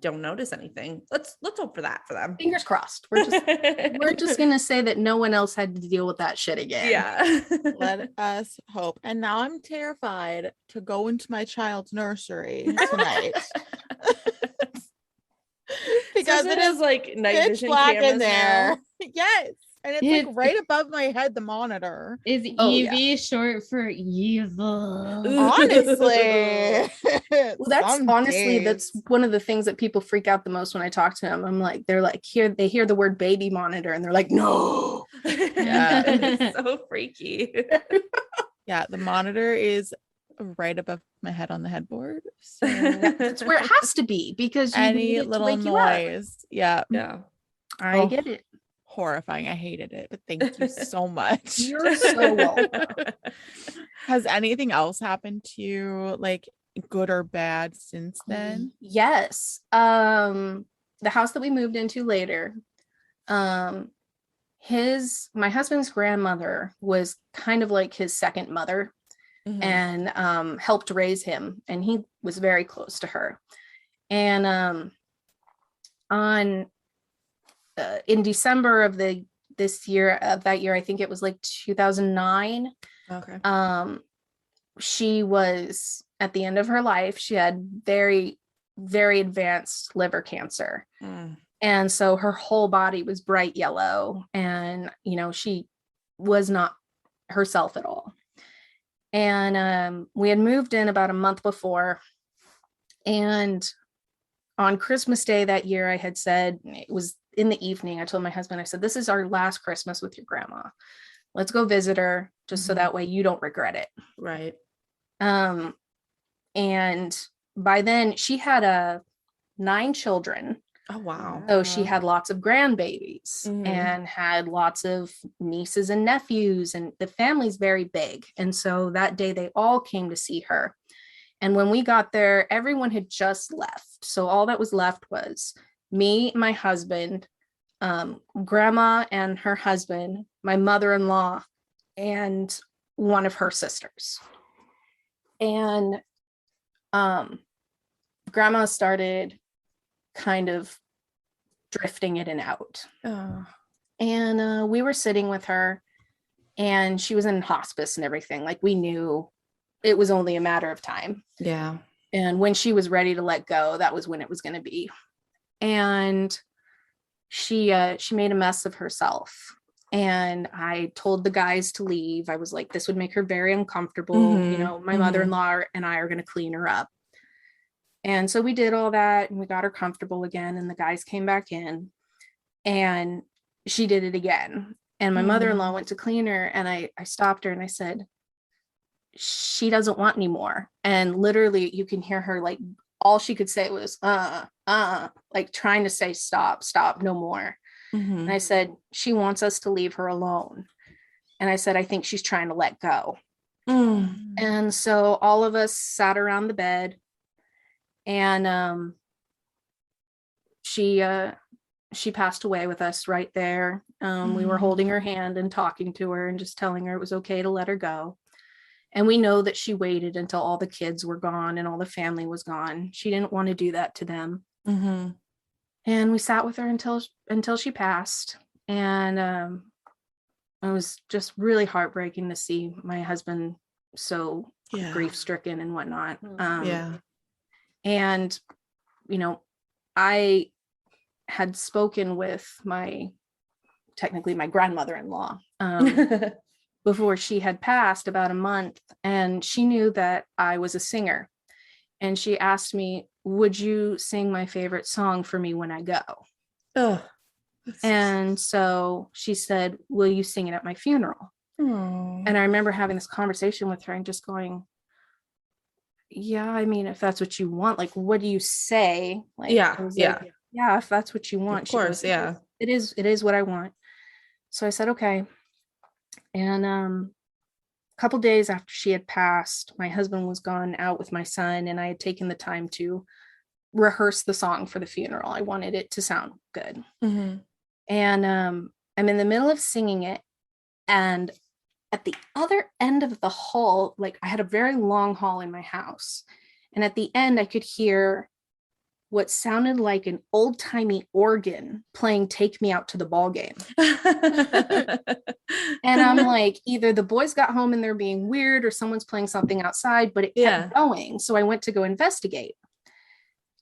don't notice anything. Let's hope for that for them. Fingers crossed. We're just gonna say that no one else had to deal with that shit again. Yeah. Let us hope. And now I'm terrified to go into my child's nursery tonight. Because it is like night pitch vision black cameras in there. now. Yes. And it's like right above my head, the monitor. Is EV short for evil? Honestly. Well, that's Some honestly, days. that's one of the things that people freak out the most when I talk to them. I'm like, they hear the word baby monitor and they're like, no. Yeah. It's so freaky. Yeah, the monitor is right above my head on the headboard. So That's where it has to be because you need any it to little wake you up. noise. Yeah. Yeah. I get it. Horrifying. I hated it, but thank you so much. You're so welcome. Has anything else happened to you, like good or bad, since then? Yes. The house that we moved into later, my husband's grandmother was kind of like his second mother and helped raise him, and he was very close to her. And in December of that year, I think it was like 2009. Okay. She was at the end of her life. She had very, very advanced liver cancer. And so her whole body was bright yellow, and she was not herself at all. And we had moved in about a month before, and on Christmas Day that year, I had said, it was in the evening, I told my husband, I said, this is our last Christmas with your grandma. Let's go visit her just so that way you don't regret it. Right. And by then she had 9 children. Oh, wow. So she had lots of grandbabies Mhm. and had lots of nieces and nephews, and the family's very big. And so that day they all came to see her. And when we got there, everyone had just left. So all that was left was me, my husband, grandma and her husband, my mother-in-law, and one of her sisters. And grandma started kind of drifting in and out. Oh. And we were sitting with her, and she was in hospice and everything. Like, we knew it was only a matter of time. Yeah. And when she was ready to let go, that was when it was going to be. And she made a mess of herself. And I told the guys to leave. I was like, this would make her very uncomfortable. Mhm. You know, my Mhm. mother-in-law and I are going to clean her up. And so we did all that, and we got her comfortable again. And the guys came back in, and she did it again. And my mother-in-law went to clean her, and I stopped her and I said, she doesn't want any more. And literally you can hear her, like, all she could say was like trying to say stop, no more. Mhm. And I said, she wants us to leave her alone. And I said, I think she's trying to let go. Mm. And so all of us sat around the bed, and she passed away with us right there. We were holding her hand and talking to her and just telling her it was okay to let her go. And we know that she waited until all the kids were gone and all the family was gone. She didn't want to do that to them. Mhm. And we sat with her until she passed. And it was just really heartbreaking to see my husband so Yeah. grief stricken and whatnot. Yeah. And, you know, I had spoken with technically my grandmother-in-law before she had passed, about a month, and she knew that I was a singer. And she asked me, would you sing my favorite song for me when I go? Oh. And so she said, will you sing it at my funeral? Oh. And I remember having this conversation with her and just going, yeah, I mean, if that's what you want, like, what do you say? Like, Yeah, I was yeah. like, yeah, if that's what you want. Of She goes, course, yeah. It is what I want. So I said, okay. And a couple days after she had passed, my husband was gone out with my son, and I had taken the time to rehearse the song for the funeral. I wanted it to sound good. Mhm. And I'm in the middle of singing it, and at the other end of the hall, like, I had a very long hall in my house, and at the end I could hear what sounded like an old-timey organ playing Take Me Out to the Ball Game. And I'm like, either the boys got home and they're being weird, or someone's playing something outside, but it kept going. So I went to go investigate.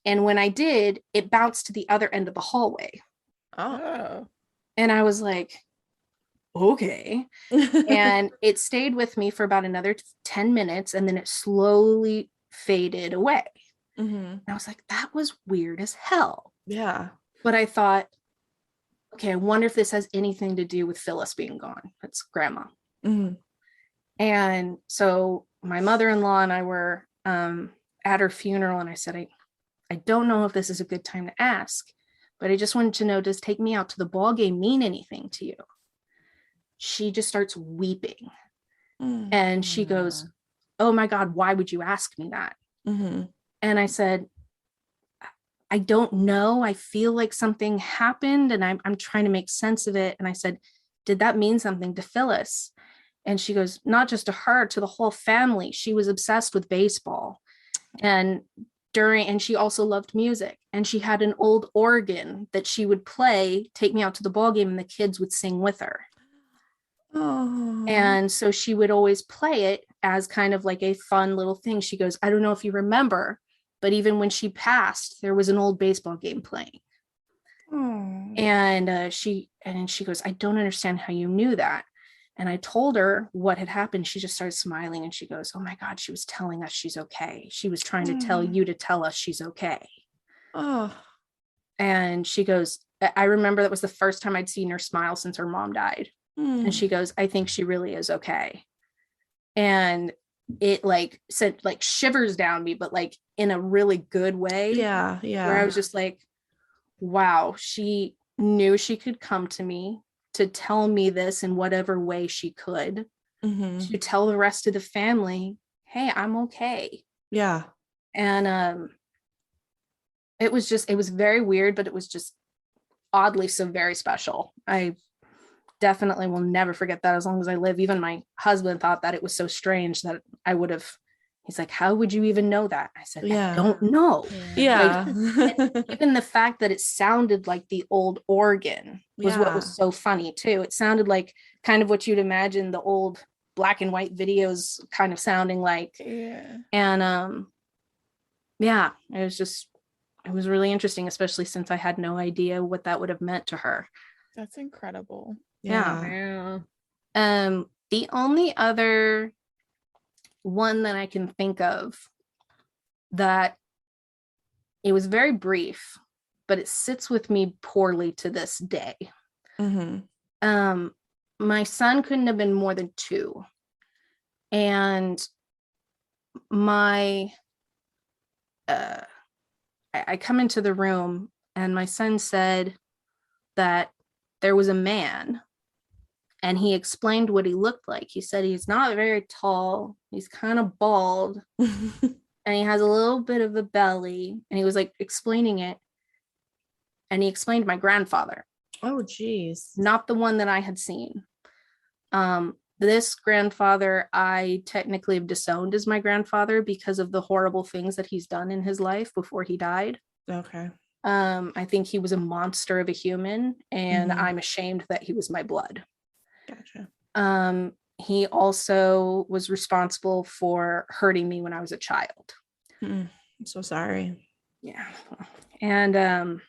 And when I did, it bounced to the other end of the hallway. Oh. And I was like, okay. And it stayed with me for about another 10 minutes, and then it slowly faded away. Mhm. And I was like, that was weird as hell. Yeah. But I thought, okay, I wonder if this has anything to do with Phyllis being gone. That's grandma. Mhm. And so my mother-in-law and I were at her funeral, and I said, I don't know if this is a good time to ask, but I just wanted to know, does Take Me Out to the Ball Game mean anything to you? She just starts weeping. Mm. And she goes, oh my God, why would you ask me that? Mhm. And I said, I don't know. I feel like something happened, and I'm trying to make sense of it. And I said, did that mean something to Phyllis? And she goes, not just to her, to the whole family. She was obsessed with baseball. And she also loved music. And she had an old organ that she would play, Take Me Out to the Ball Game, and the kids would sing with her. Oh. And so she would always play it as kind of like a fun little thing. She goes, I don't know if you remember, but even when she passed, there was an old baseball game playing. Oh. And she goes, I don't understand how you knew that. And I told her what had happened. She just started smiling, and she goes, oh my God, she was telling us she's okay. She was trying to tell you to tell us she's okay. Oh. And she goes, I remember that was the first time I'd seen her smile since her mom died. And she goes, I think she really is okay. And it like sent like shivers down me, but like in a really good way. Yeah. Yeah. Where I was just like, wow, she knew she could come to me to tell me this in whatever way she could, Mhm. to tell the rest of the family, hey, I'm okay. Yeah. And it was very weird, but it was just oddly so very special. I definitely will never forget that as long as I live. Even my husband thought that it was so strange that I would have, he's like, how would you even know that? I said, Yeah. I don't know. Yeah. Even the fact that it sounded like the old organ was what was so funny too. It sounded like kind of what you'd imagine the old black and white videos kind of sounding like. Yeah. And yeah, it was really interesting, especially since I had no idea what that would have meant to her. That's incredible. Yeah. Yeah. The only other one that I can think of that it was very brief, but it sits with me poorly to this day. Mhm. My son couldn't have been more than 2. And my I come into the room and my son said that there was a man, and he explained what he looked like. He said he's not very tall, he's kind of bald, and he has a little bit of a belly, and he was like explaining it, and he explained my grandfather, Oh, geez. not the one that I had seen. This grandfather I technically have disowned as my grandfather because of the horrible things that he's done in his life before he died. Okay. I think he was a monster of a human, and Mhm. I'm ashamed that he was my blood. Gotcha. He also was responsible for hurting me when I was a child. I'm so sorry. Yeah. And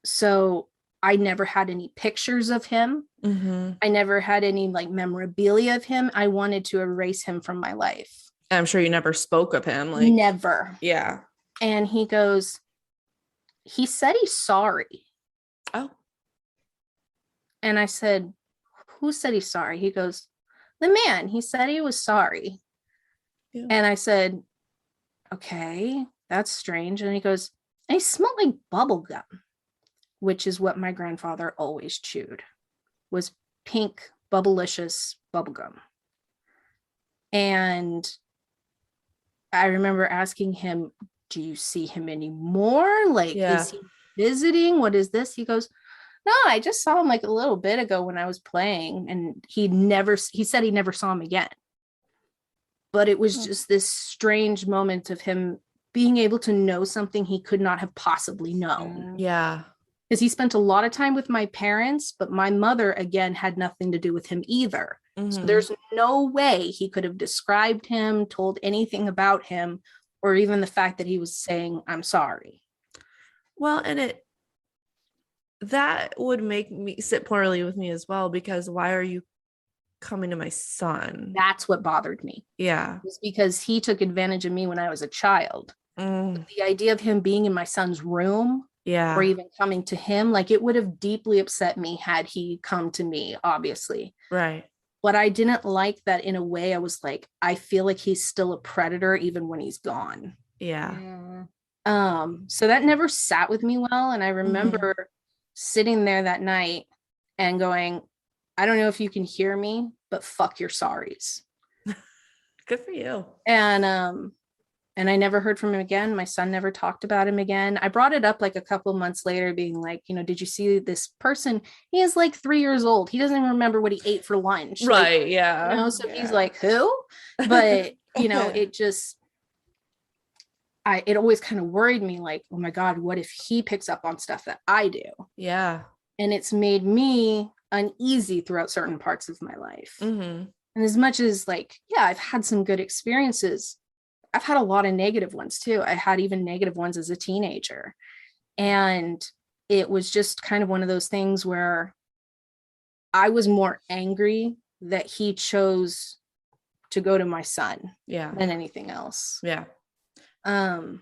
so I never had any pictures of him. Mhm. I never had any like memorabilia of him. I wanted to erase him from my life. I'm sure you never spoke of him. Like, Never. yeah. And he goes, he said he's sorry. Oh. And I said, who said he's sorry? He goes, the man. He said he was sorry. Yeah. And I said, okay, that's strange. And he goes, and he smelled like bubble gum, which is what my grandfather always chewed, was pink, bubblicious bubble gum. And I remember asking him, do you see him anymore? Like, Yeah. is he visiting? What is this? He goes, no, I just saw him like a little bit ago when I was playing. And he said he never saw him again. But it was just this strange moment of him being able to know something he could not have possibly known. Yeah. Because he spent a lot of time with my parents, but my mother, again, had nothing to do with him either. Mhm. So there's no way he could have described him, told anything about him, or even the fact that he was saying, I'm sorry. Well, and that would make me sit poorly with me as well, because why are you coming to my son? That's what bothered me. Yeah. It was because he took advantage of me when I was a child. Mm, The idea of him being in my son's room yeah. or even coming to him, like it would have deeply upset me had he come to me, obviously. Right. But I didn't like that. In a way, I was like, I feel like he's still a predator even when he's gone. Yeah. So that never sat with me well. And I remember sitting there that night and going, I don't know if you can hear me, but fuck your sorries. Good for you. And I never heard from him again. My son never talked about him again. I brought it up like a couple months later, being like, did you see this person? He is like 3 years old. He doesn't even remember what he ate for lunch. Right. Like, Yeah. so he's like, who? But, it just, it always kind of worried me, like, oh my God, what if he picks up on stuff that I do? Yeah. And it's made me uneasy throughout certain parts of my life. Mm-hmm. And as much as like, yeah, I've had some good experiences, I've had a lot of negative ones too. I had even negative ones as a teenager. And it was just kind of one of those things where I was more angry that he chose to go to my son than anything else. Yeah. And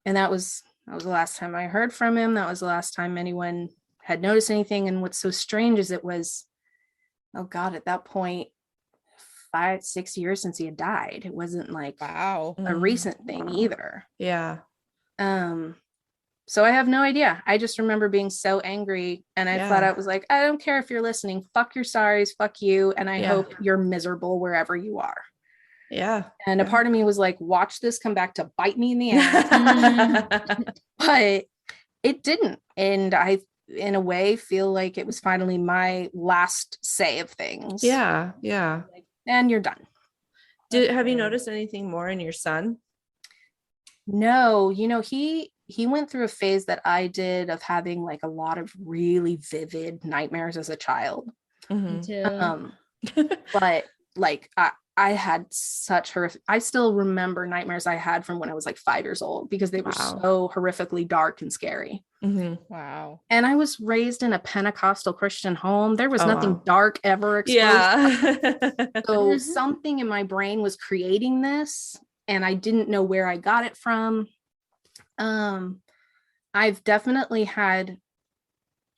that was the last time I heard from him. That was the last time anyone had noticed anything. And what's so strange is it was, oh God, at that point, 5-6 years since he had died. It wasn't like Wow. a recent thing either. Yeah. So I have no idea. I just remember being so angry, and I flat out was like, I don't care if you're listening. Fuck your sorries. Fuck you. And I hope you're miserable wherever you are. Yeah. And a part of me was like, watch this come back to bite me in the ass. But it didn't. And I, in a way, feel like it was finally my last say of things. Yeah. Yeah. Like, and you're done. Have you noticed anything more in your son? No, he went through a phase that I did of having like a lot of really vivid nightmares as a child. Me too. But like I had such horrific, I still remember nightmares I had from when I was like 5 years old because they were so horrifically dark and scary. Wow. And I was raised in a Pentecostal Christian home. There was nothing dark ever exposed. So something in my brain was creating this, and I didn't know where I got it from. I've definitely had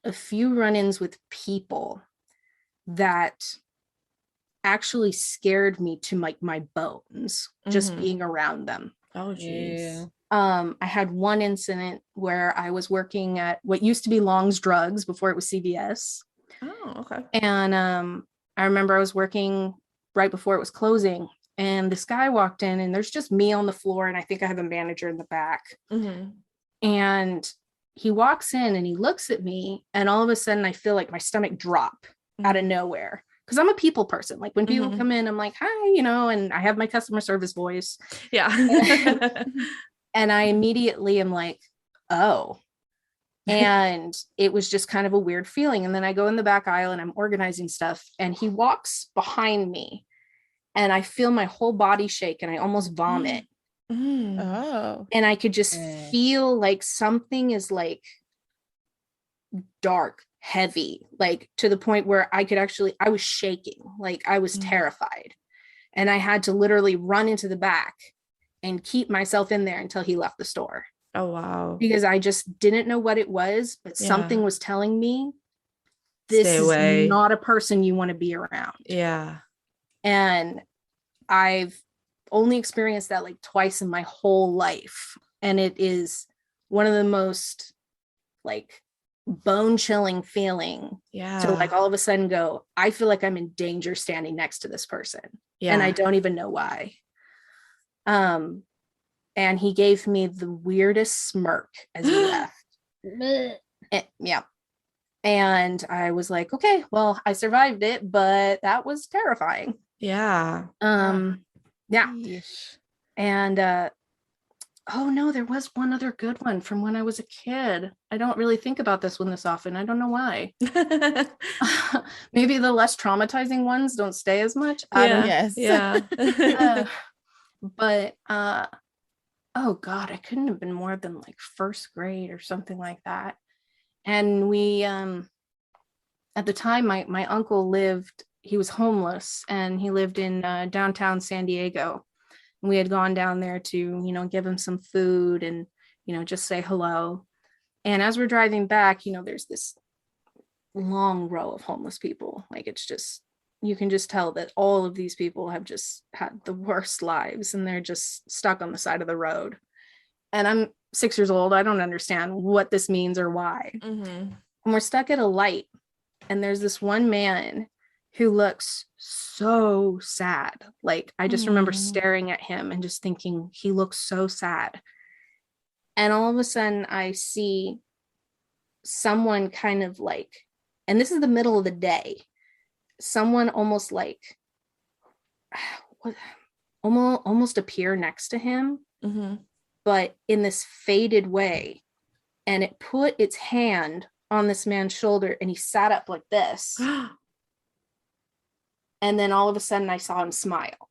a few run-ins with people that actually scared me to my bones just being around them. Oh geez. I had one incident where I was working at what used to be Long's Drugs before it was CVS. Oh, okay. And I remember I was working right before it was closing, and this guy walked in, and there's just me on the floor, and I think I have a manager in the back. And he walks in and he looks at me, and all of a sudden I feel like my stomach drop out of nowhere, because I'm a people person. Like when people come in, I'm like, hi, and I have my customer service voice. Yeah. And I immediately am like, oh. And it was just kind of a weird feeling. And then I go in the back aisle and I'm organizing stuff, and he walks behind me, and I feel my whole body shake, and I almost vomit. Oh. And I could just feel like something is like dark, heavy, like to the point where I was shaking, like I was terrified. And I had to literally run into the back and keep myself in there until he left the store. Oh, wow. Because I just didn't know what it was, but something was telling me this is not a person you want to be around. Yeah. And I've only experienced that like twice in my whole life. And it is one of the most like bone chilling feeling to like all of a sudden go, I feel like I'm in danger standing next to this person. Yeah. And I don't even know why. And he gave me the weirdest smirk as he left. Yeah. And I was like, okay, well, I survived it, but that was terrifying. Yeah. Yeah. And oh no, there was one other good one from when I was a kid. I don't really think about this one this often. I don't know why. Maybe the less traumatizing ones don't stay as much. But oh God, I couldn't have been more than like first grade or something like that. And we at the time my uncle lived, he was homeless, and he lived in downtown San Diego. And we had gone down there to, give him some food and, just say hello. And as we're driving back, there's this long row of homeless people. Like it's just, you can just tell that all of these people have just had the worst lives, and they're just stuck on the side of the road. And I'm 6 years old. I don't understand what this means or why. And we're stuck at a light, and there's this one man who looks so sad. Like I just remember staring at him and just thinking, he looks so sad. And all of a sudden I see someone kind of like, and this is the middle of the day, someone almost like almost appear next to him, but in this faded way. And it put its hand on this man's shoulder, and he sat up like this. And then all of a sudden I saw him smile.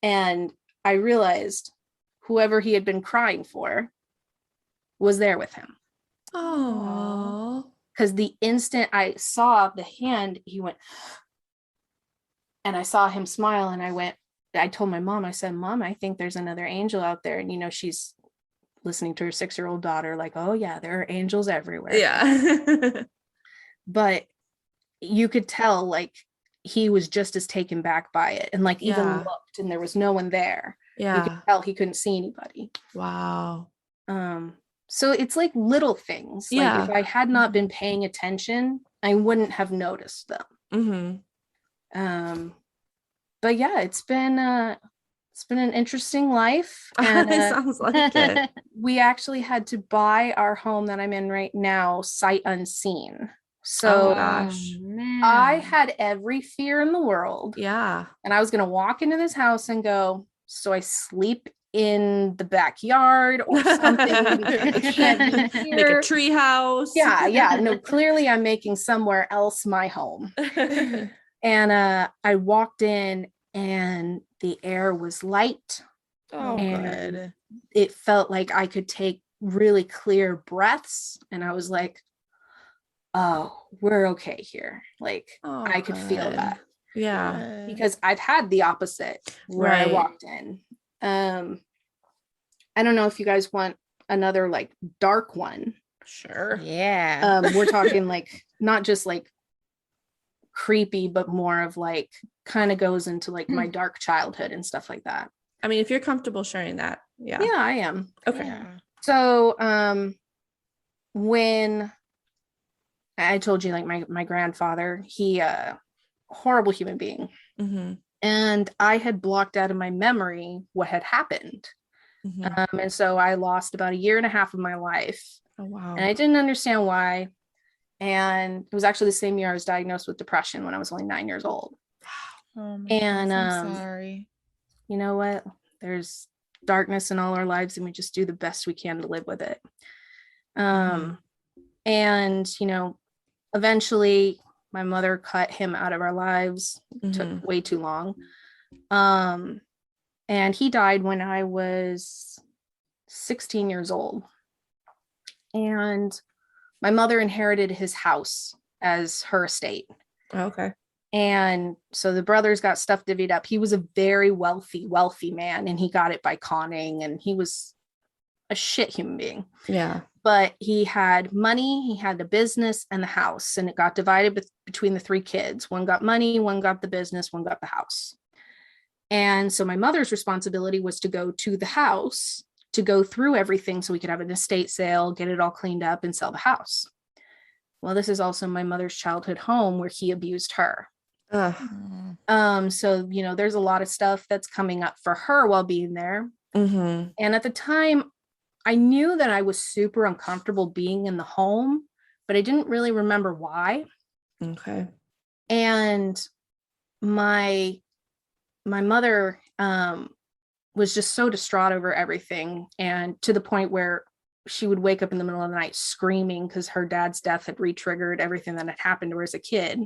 And I realized whoever he had been crying for was there with him. Oh. Because the instant I saw the hand, he went, and I saw him smile, and I told my mom, I said, Mom, I think there's another angel out there. And, she's listening to her 6-year-old daughter, like, oh yeah, there are angels everywhere. Yeah. But you could tell like he was just as taken back by it, and like even looked, and there was no one there. You could tell he couldn't see anybody. Wow. So it's like little things. Like if Yeah. I had not been paying attention, I wouldn't have noticed them. Mm-hmm. But yeah, it's been an interesting life. It And sounds like it. we actually had to buy our home that I'm in right now sight unseen. So Oh, gosh. man. I had every fear in the world. Yeah. And I was going to walk into this house and go, so I sleep in the backyard or something. I can't be Make a here. tree house. Yeah. No, clearly I'm making somewhere else my home. And I walked in and the air was light. Oh, And good. it felt like I could take really clear breaths. And I was like, oh, we're okay here. Like Oh, I could feel good. that. Yeah. Because I've had the opposite where I Right. walked in. I don't know if you guys want another like dark one. Sure. Yeah. We're talking like not just like creepy, but more of like kind of goes into like my dark childhood and stuff like that. I mean, if you're comfortable sharing that. Yeah. Yeah, I am. Okay. Yeah. So when I told you like my grandfather, he horrible human being. Mm-hmm. And I had blocked out of my memory what had happened. Mm-hmm. And so I lost about 1.5 years of my life. Oh, wow. And I didn't understand why. And it was actually the same year I was diagnosed with depression when I was only 9 years old. Oh my And, goodness, I'm sorry. You know what? There's darkness in all our lives and we just do the best we can to live with it. And, you know, eventually my mother cut him out of our lives. It took way too long. And he died when I was 16 years old. And my mother inherited his house as her estate. Okay. And so the brothers got stuff divvied up. He was a very wealthy man, and he got it by conning, and he was a shit human being. Yeah. But he had money, he had the business and the house, and it got divided between the 3 kids. One got money, one got the business, one got the house. And so my mother's responsibility was to go to the house to go through everything so we could have an estate sale, get it all cleaned up, and sell the house. Well, this is also my mother's childhood home where he abused her. So, you know, there's a lot of stuff that's coming up for her while being there. Mm-hmm. And at the time, I knew that I was super uncomfortable being in the home, but I didn't really remember why. Okay. And my mother was just so distraught over everything, and to the point where she would wake up in the middle of the night screaming because her dad's death had re-triggered everything that had happened to her as a kid.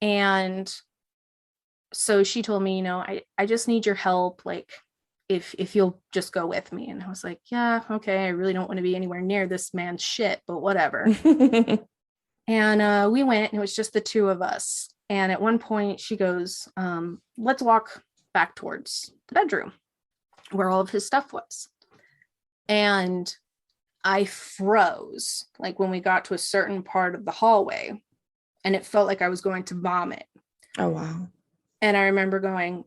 And so she told me, you know, I just need your help. Like, if you'll just go with me. And I was like, yeah, okay. I really don't want to be anywhere near this man's shit, but whatever. And we went, and it was just the 2 of us. And at one point she goes, let's walk back towards the bedroom where all of his stuff was. And I froze, like when we got to a certain part of the hallway, and it felt like I was going to vomit. Oh, wow. And I remember going,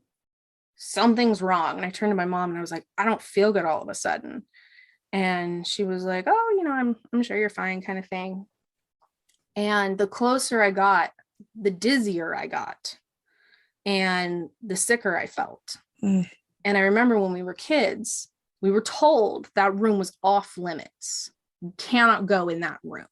something's wrong. And I turned to my mom and I was like, I don't feel good all of a sudden. And she was like, oh, you know, I'm sure you're fine, kind of thing. And the closer I got, the dizzier I got and the sicker I felt. And I remember when we were kids, we were told that room was off limits. You cannot go in that room.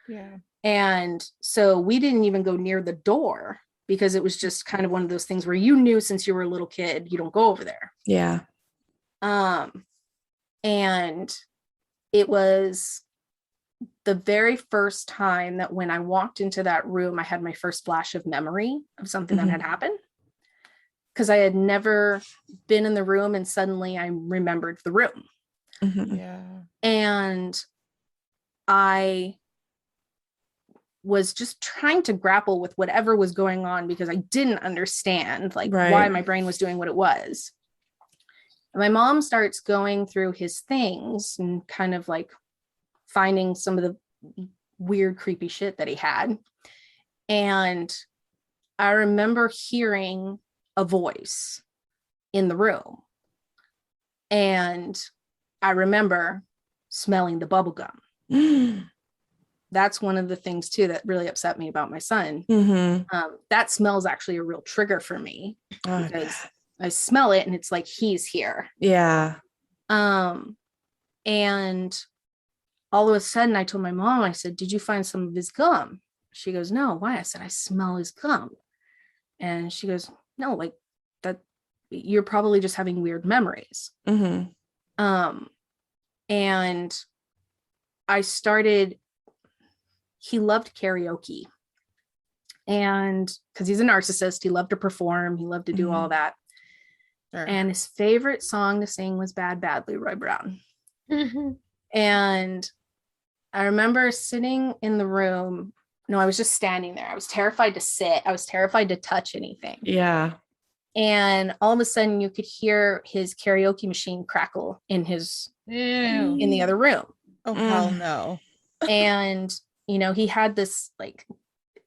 Yeah. And so we didn't even go near the door because it was just kind of one of those things where you knew since you were a little kid, you don't go over there. Yeah. And it was the very first time that when I walked into that room, I had my first flash of memory of something that had happened. Because I had never been in the room and suddenly I remembered the room. Yeah. And I was just trying to grapple with whatever was going on because I didn't understand like why my brain was doing what it was. And my mom starts going through his things and kind of like finding some of the weird, creepy shit that he had. And I remember hearing a voice in the room. And I remember smelling the bubble gum. Mm-hmm. That's one of the things too that really upset me about my son. Oh, That smell is actually a real trigger for me because God. I smell it and it's like he's here. Yeah. And all of a sudden I told my mom, I said, did you find some of his gum? She goes, no, why? I said, I smell his gum. And she goes, no, like that, you're probably just having weird memories. Mm-hmm. And I started, he loved karaoke. And because he's a narcissist, he loved to perform, he loved to do all that. Sure. And his favorite song to sing was Bad Bad Leroy Brown. And I remember sitting in the room. No, I was just standing there. I was terrified to sit. I was terrified to touch anything. Yeah. And all of a sudden you could hear his karaoke machine crackle in the other room. Oh, hell no. And, you know, he had this like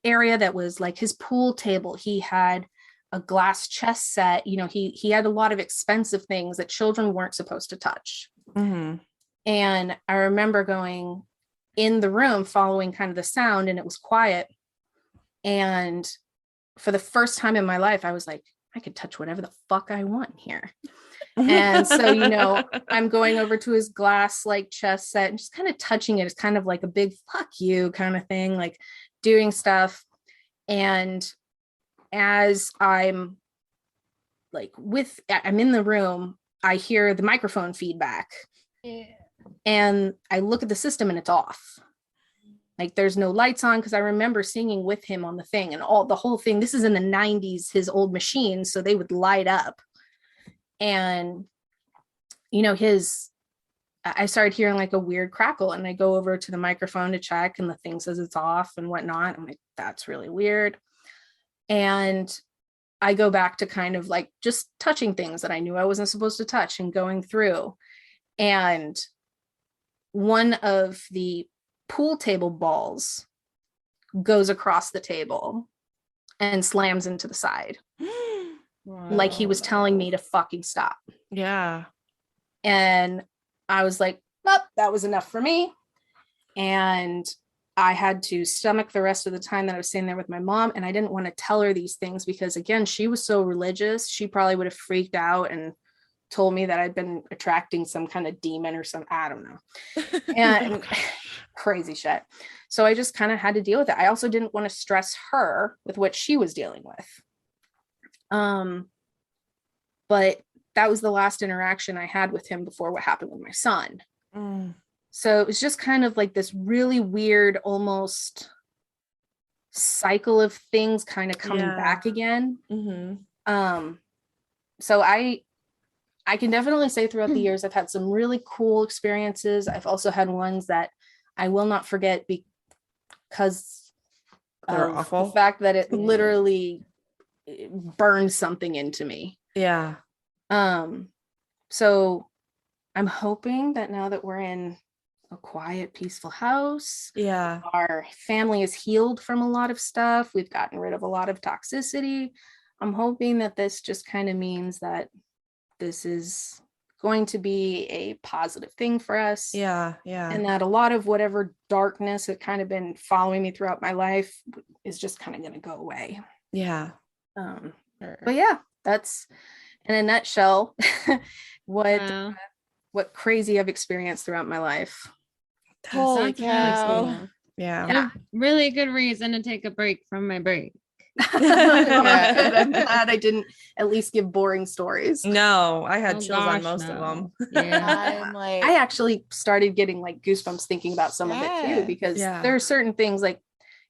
area that was like his pool table. He had a glass chess set. You know, he had a lot of expensive things that children weren't supposed to touch. Mm-hmm. And I remember going in the room following kind of the sound, and it was quiet. And for the first time in my life, I was like, I could touch whatever the fuck I want here. And so, you know, I'm going over to his glass like chess set and just kind of touching it. It's kind of like a big fuck you kind of thing, like doing stuff. And as I'm in the room, I hear the microphone feedback. Yeah. And I look at the system and it's off. Like there's no lights on, because I remember singing with him on the thing and the whole thing. This is in the 90s, his old machines, so they would light up. And, you know, I started hearing like a weird crackle, and I go over to the microphone to check, and the thing says it's off and whatnot. I'm like, that's really weird. And I go back to kind of like just touching things that I knew I wasn't supposed to touch and going through. And one of the pool table balls goes across the table and slams into the side. Like he was telling me to fucking stop. Yeah. And I was like, nope, that was enough for me. And I had to stomach the rest of the time that I was sitting there with my mom. And I didn't want to tell her these things because, again, she was so religious. She probably would have freaked out and told me that I'd been attracting some kind of demon or some, I don't know. And crazy shit. So I just kind of had to deal with it. I also didn't want to stress her with what she was dealing with. But that was the last interaction I had with him before what happened with my son. So it was just kind of like this really weird, almost cycle of things kind of coming back again. Mm-hmm. So I can definitely say throughout the years, I've had some really cool experiences. I've also had ones that I will not forget because They're of awful. the fact that it literally burned something into me. Yeah. So I'm hoping that now that we're in a quiet, peaceful house, Yeah. our family is healed from a lot of stuff. We've gotten rid of a lot of toxicity. I'm hoping that this just kind of means that this is going to be a positive thing for us. Yeah. Yeah. And that a lot of whatever darkness had kind of been following me throughout my life is just kind of going to go away. Yeah. But yeah, that's in a nutshell what crazy I've experienced throughout my life. Holy Sounds really cow. cool. Yeah. Really good reason to take a break from my break. I'm glad I didn't at least give boring stories. No, I had Oh, chills on gosh, most no. of them. Yeah. I'm like, I actually started getting like goosebumps thinking about some of it too, because there are certain things like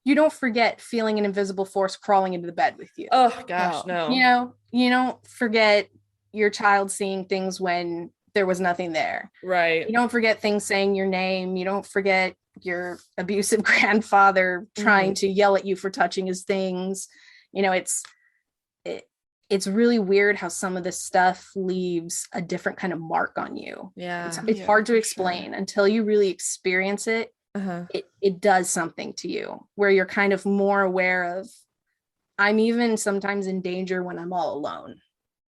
you don't forget feeling an invisible force crawling into the bed with you. Oh gosh, no. You know, you don't forget your child seeing things when there was nothing there. Right. You don't forget things saying your name. You don't forget your abusive grandfather trying to yell at you for touching his things. You know, it's really weird how some of this stuff leaves a different kind of mark on you. Yeah. It's hard to explain until you really experience it. It does something to you where you're kind of more aware of, I'm even sometimes in danger when I'm all alone.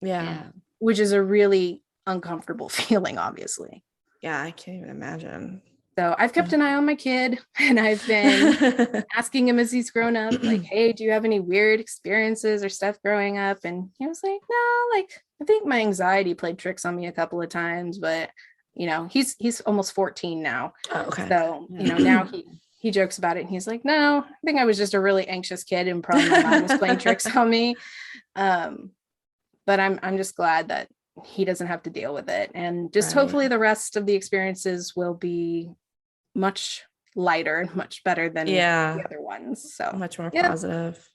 Yeah. Which is a really uncomfortable feeling, obviously. Yeah, I can't even imagine. So I've kept an eye on my kid, and I've been asking him as he's grown up, like, hey, do you have any weird experiences or stuff growing up? And he was like, no, like, I think my anxiety played tricks on me a couple of times, but he's almost 14 now. Oh, okay. So, now he jokes about it, and he's like, no, I think I was just a really anxious kid, and probably my mom was playing tricks on me. But I'm just glad that he doesn't have to deal with it. And just hopefully the rest of the experiences will be much lighter, much better than the other ones. So much more positive.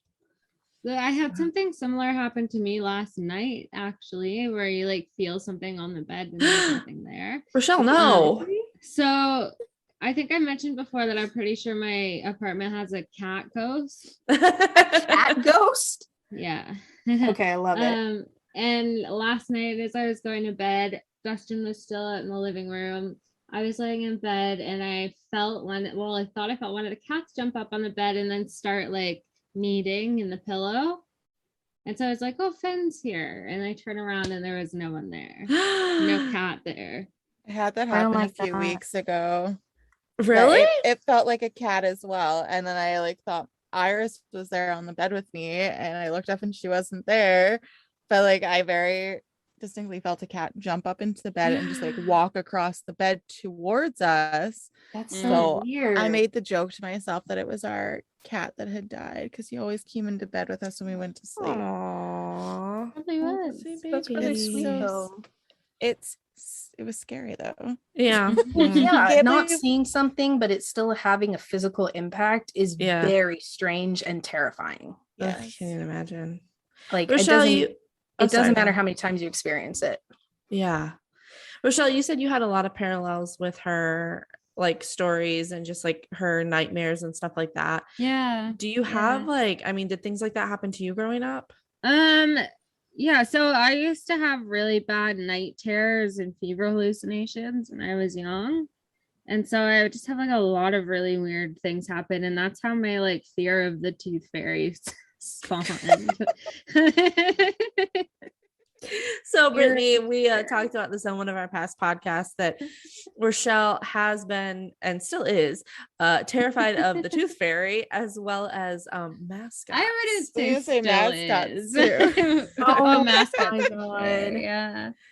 So I had something similar happen to me last night, actually, where you like feel something on the bed and there's nothing there. Rochelle, no. So I think I mentioned before that I'm pretty sure my apartment has a cat ghost. Cat ghost? Yeah. Okay, I love it. And last night as I was going to bed, Dustin was still in the living room. I was laying in bed and I felt I thought I felt one of the cats jump up on the bed and then start like kneading in the pillow. And so I was like, oh, Finn's here. And I turn around and there was no one there. No cat there. I had that happen a few weeks ago. Really? It felt like a cat as well. And then I like thought Iris was there on the bed with me and I looked up and she wasn't there. But like I very distinctly felt a cat jump up into the bed and just like walk across the bed towards us. That's so weird. I made the joke to myself that it was our cat that had died because he always came into bed with us when we went to sleep. Aww. Probably was. That's really sweet though. It was scary though. Yeah. Yeah, not seeing something but it's still having a physical impact is very strange and terrifying. Yes. I can't even imagine. Like Rochelle, it doesn't matter how many times you experience it. Yeah. Rochelle, you said you had a lot of parallels with her like stories and just like her nightmares and stuff like that. Yeah. Do you have did things like that happen to you growing up? Yeah, so I used to have really bad night terrors and fever hallucinations when I was young. And so I would just have like a lot of really weird things happen. And that's how my like fear of the tooth fairies spawned. So Brittany, we talked about this on one of our past podcasts that Rochelle has been and still is terrified of the tooth fairy as well as mascots. I wouldn't say mascots too. Mascots.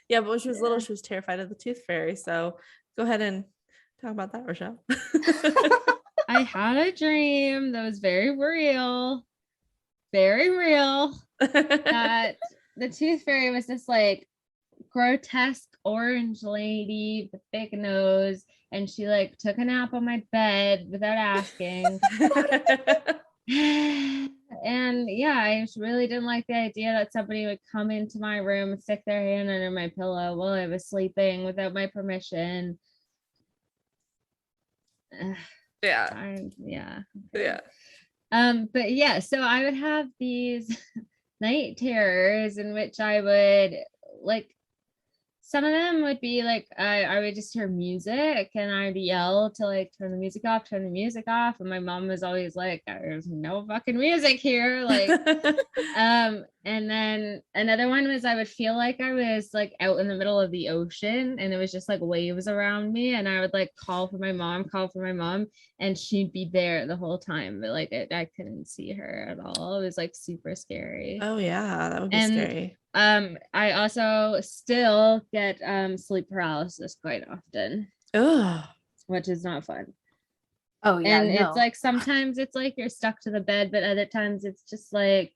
Yeah, but when she was little, she was terrified of the tooth fairy. So go ahead and talk about that, Rochelle. I had a dream that was very real, that the tooth fairy was this like grotesque orange lady with a big nose, and she like took a nap on my bed without asking. And yeah, I just really didn't like the idea that somebody would come into my room and stick their hand under my pillow while I was sleeping without my permission. Yeah. But yeah, so I would have these night terrors in which I would like, some of them would be like I would just hear music and I'd yell to like turn the music off, and my mom was always like, there's no fucking music here, like and then another one was I would feel like I was like out in the middle of the ocean and it was just like waves around me, and I would like call for my mom, and she'd be there the whole time, but like I couldn't see her at all. It was like super scary. Oh yeah, that would be scary. I also still get sleep paralysis quite often. Ugh. Which is not fun. Oh yeah. And it's like sometimes it's like you're stuck to the bed, but other times it's just like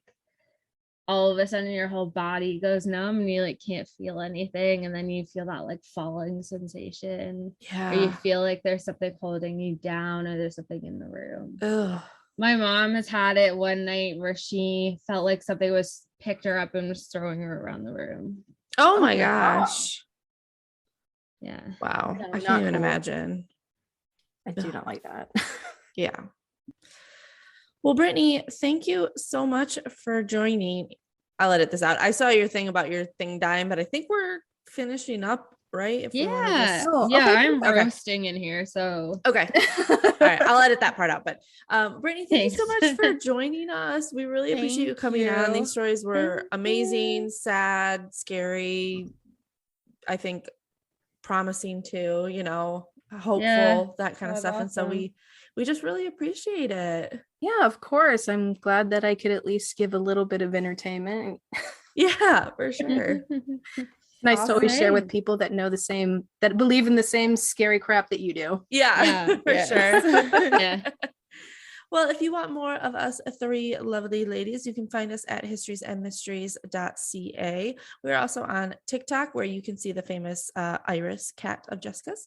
all of a sudden your whole body goes numb and you like can't feel anything, and then you feel that like falling sensation. Yeah. Or you feel like there's something holding you down, or there's something in the room. Ugh. My mom has had it one night where she felt like something was picked her up and was throwing her around the room. Oh my gosh. Yeah. Wow. I can't even imagine. I do not like that. Yeah. Well, Brittany, thank you so much for joining. I'll edit this out. I saw your thing about your thing dying, but I think we're finishing up, right? I'm roasting in here, so okay. All right, I'll edit that part out. But Brittany, thank you so much for joining us. We really appreciate you coming on. These stories were amazing, sad, scary. I think promising to, you know, hopeful, Yeah, that kind of that's stuff. And so awesome. we just really appreciate it. Yeah, of course. I'm glad that I could at least give a little bit of entertainment. Yeah, for sure. Nice to always share with Awesome. people that know the same, that believe in the same scary crap that you do. Yeah, Yeah, for yes. sure. Yeah. Well, if you want more of us three lovely ladies, you can find us at historiesandmysteries.ca. We're also on TikTok, where you can see the famous Iris cat of Jessica's.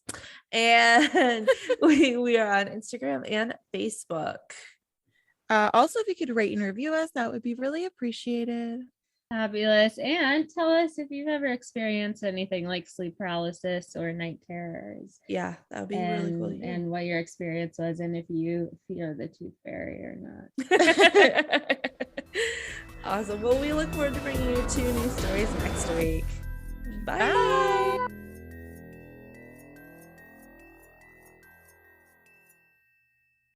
And we are on Instagram and Facebook. Also, if you could rate and review us, that would be really appreciated. Fabulous. And tell us if you've ever experienced anything like sleep paralysis or night terrors, Yeah, that would be really cool to hear. and what your experience was, and if you fear the tooth fairy or not. Awesome. Well, we look forward to bringing you 2 new stories next week. Bye. Bye.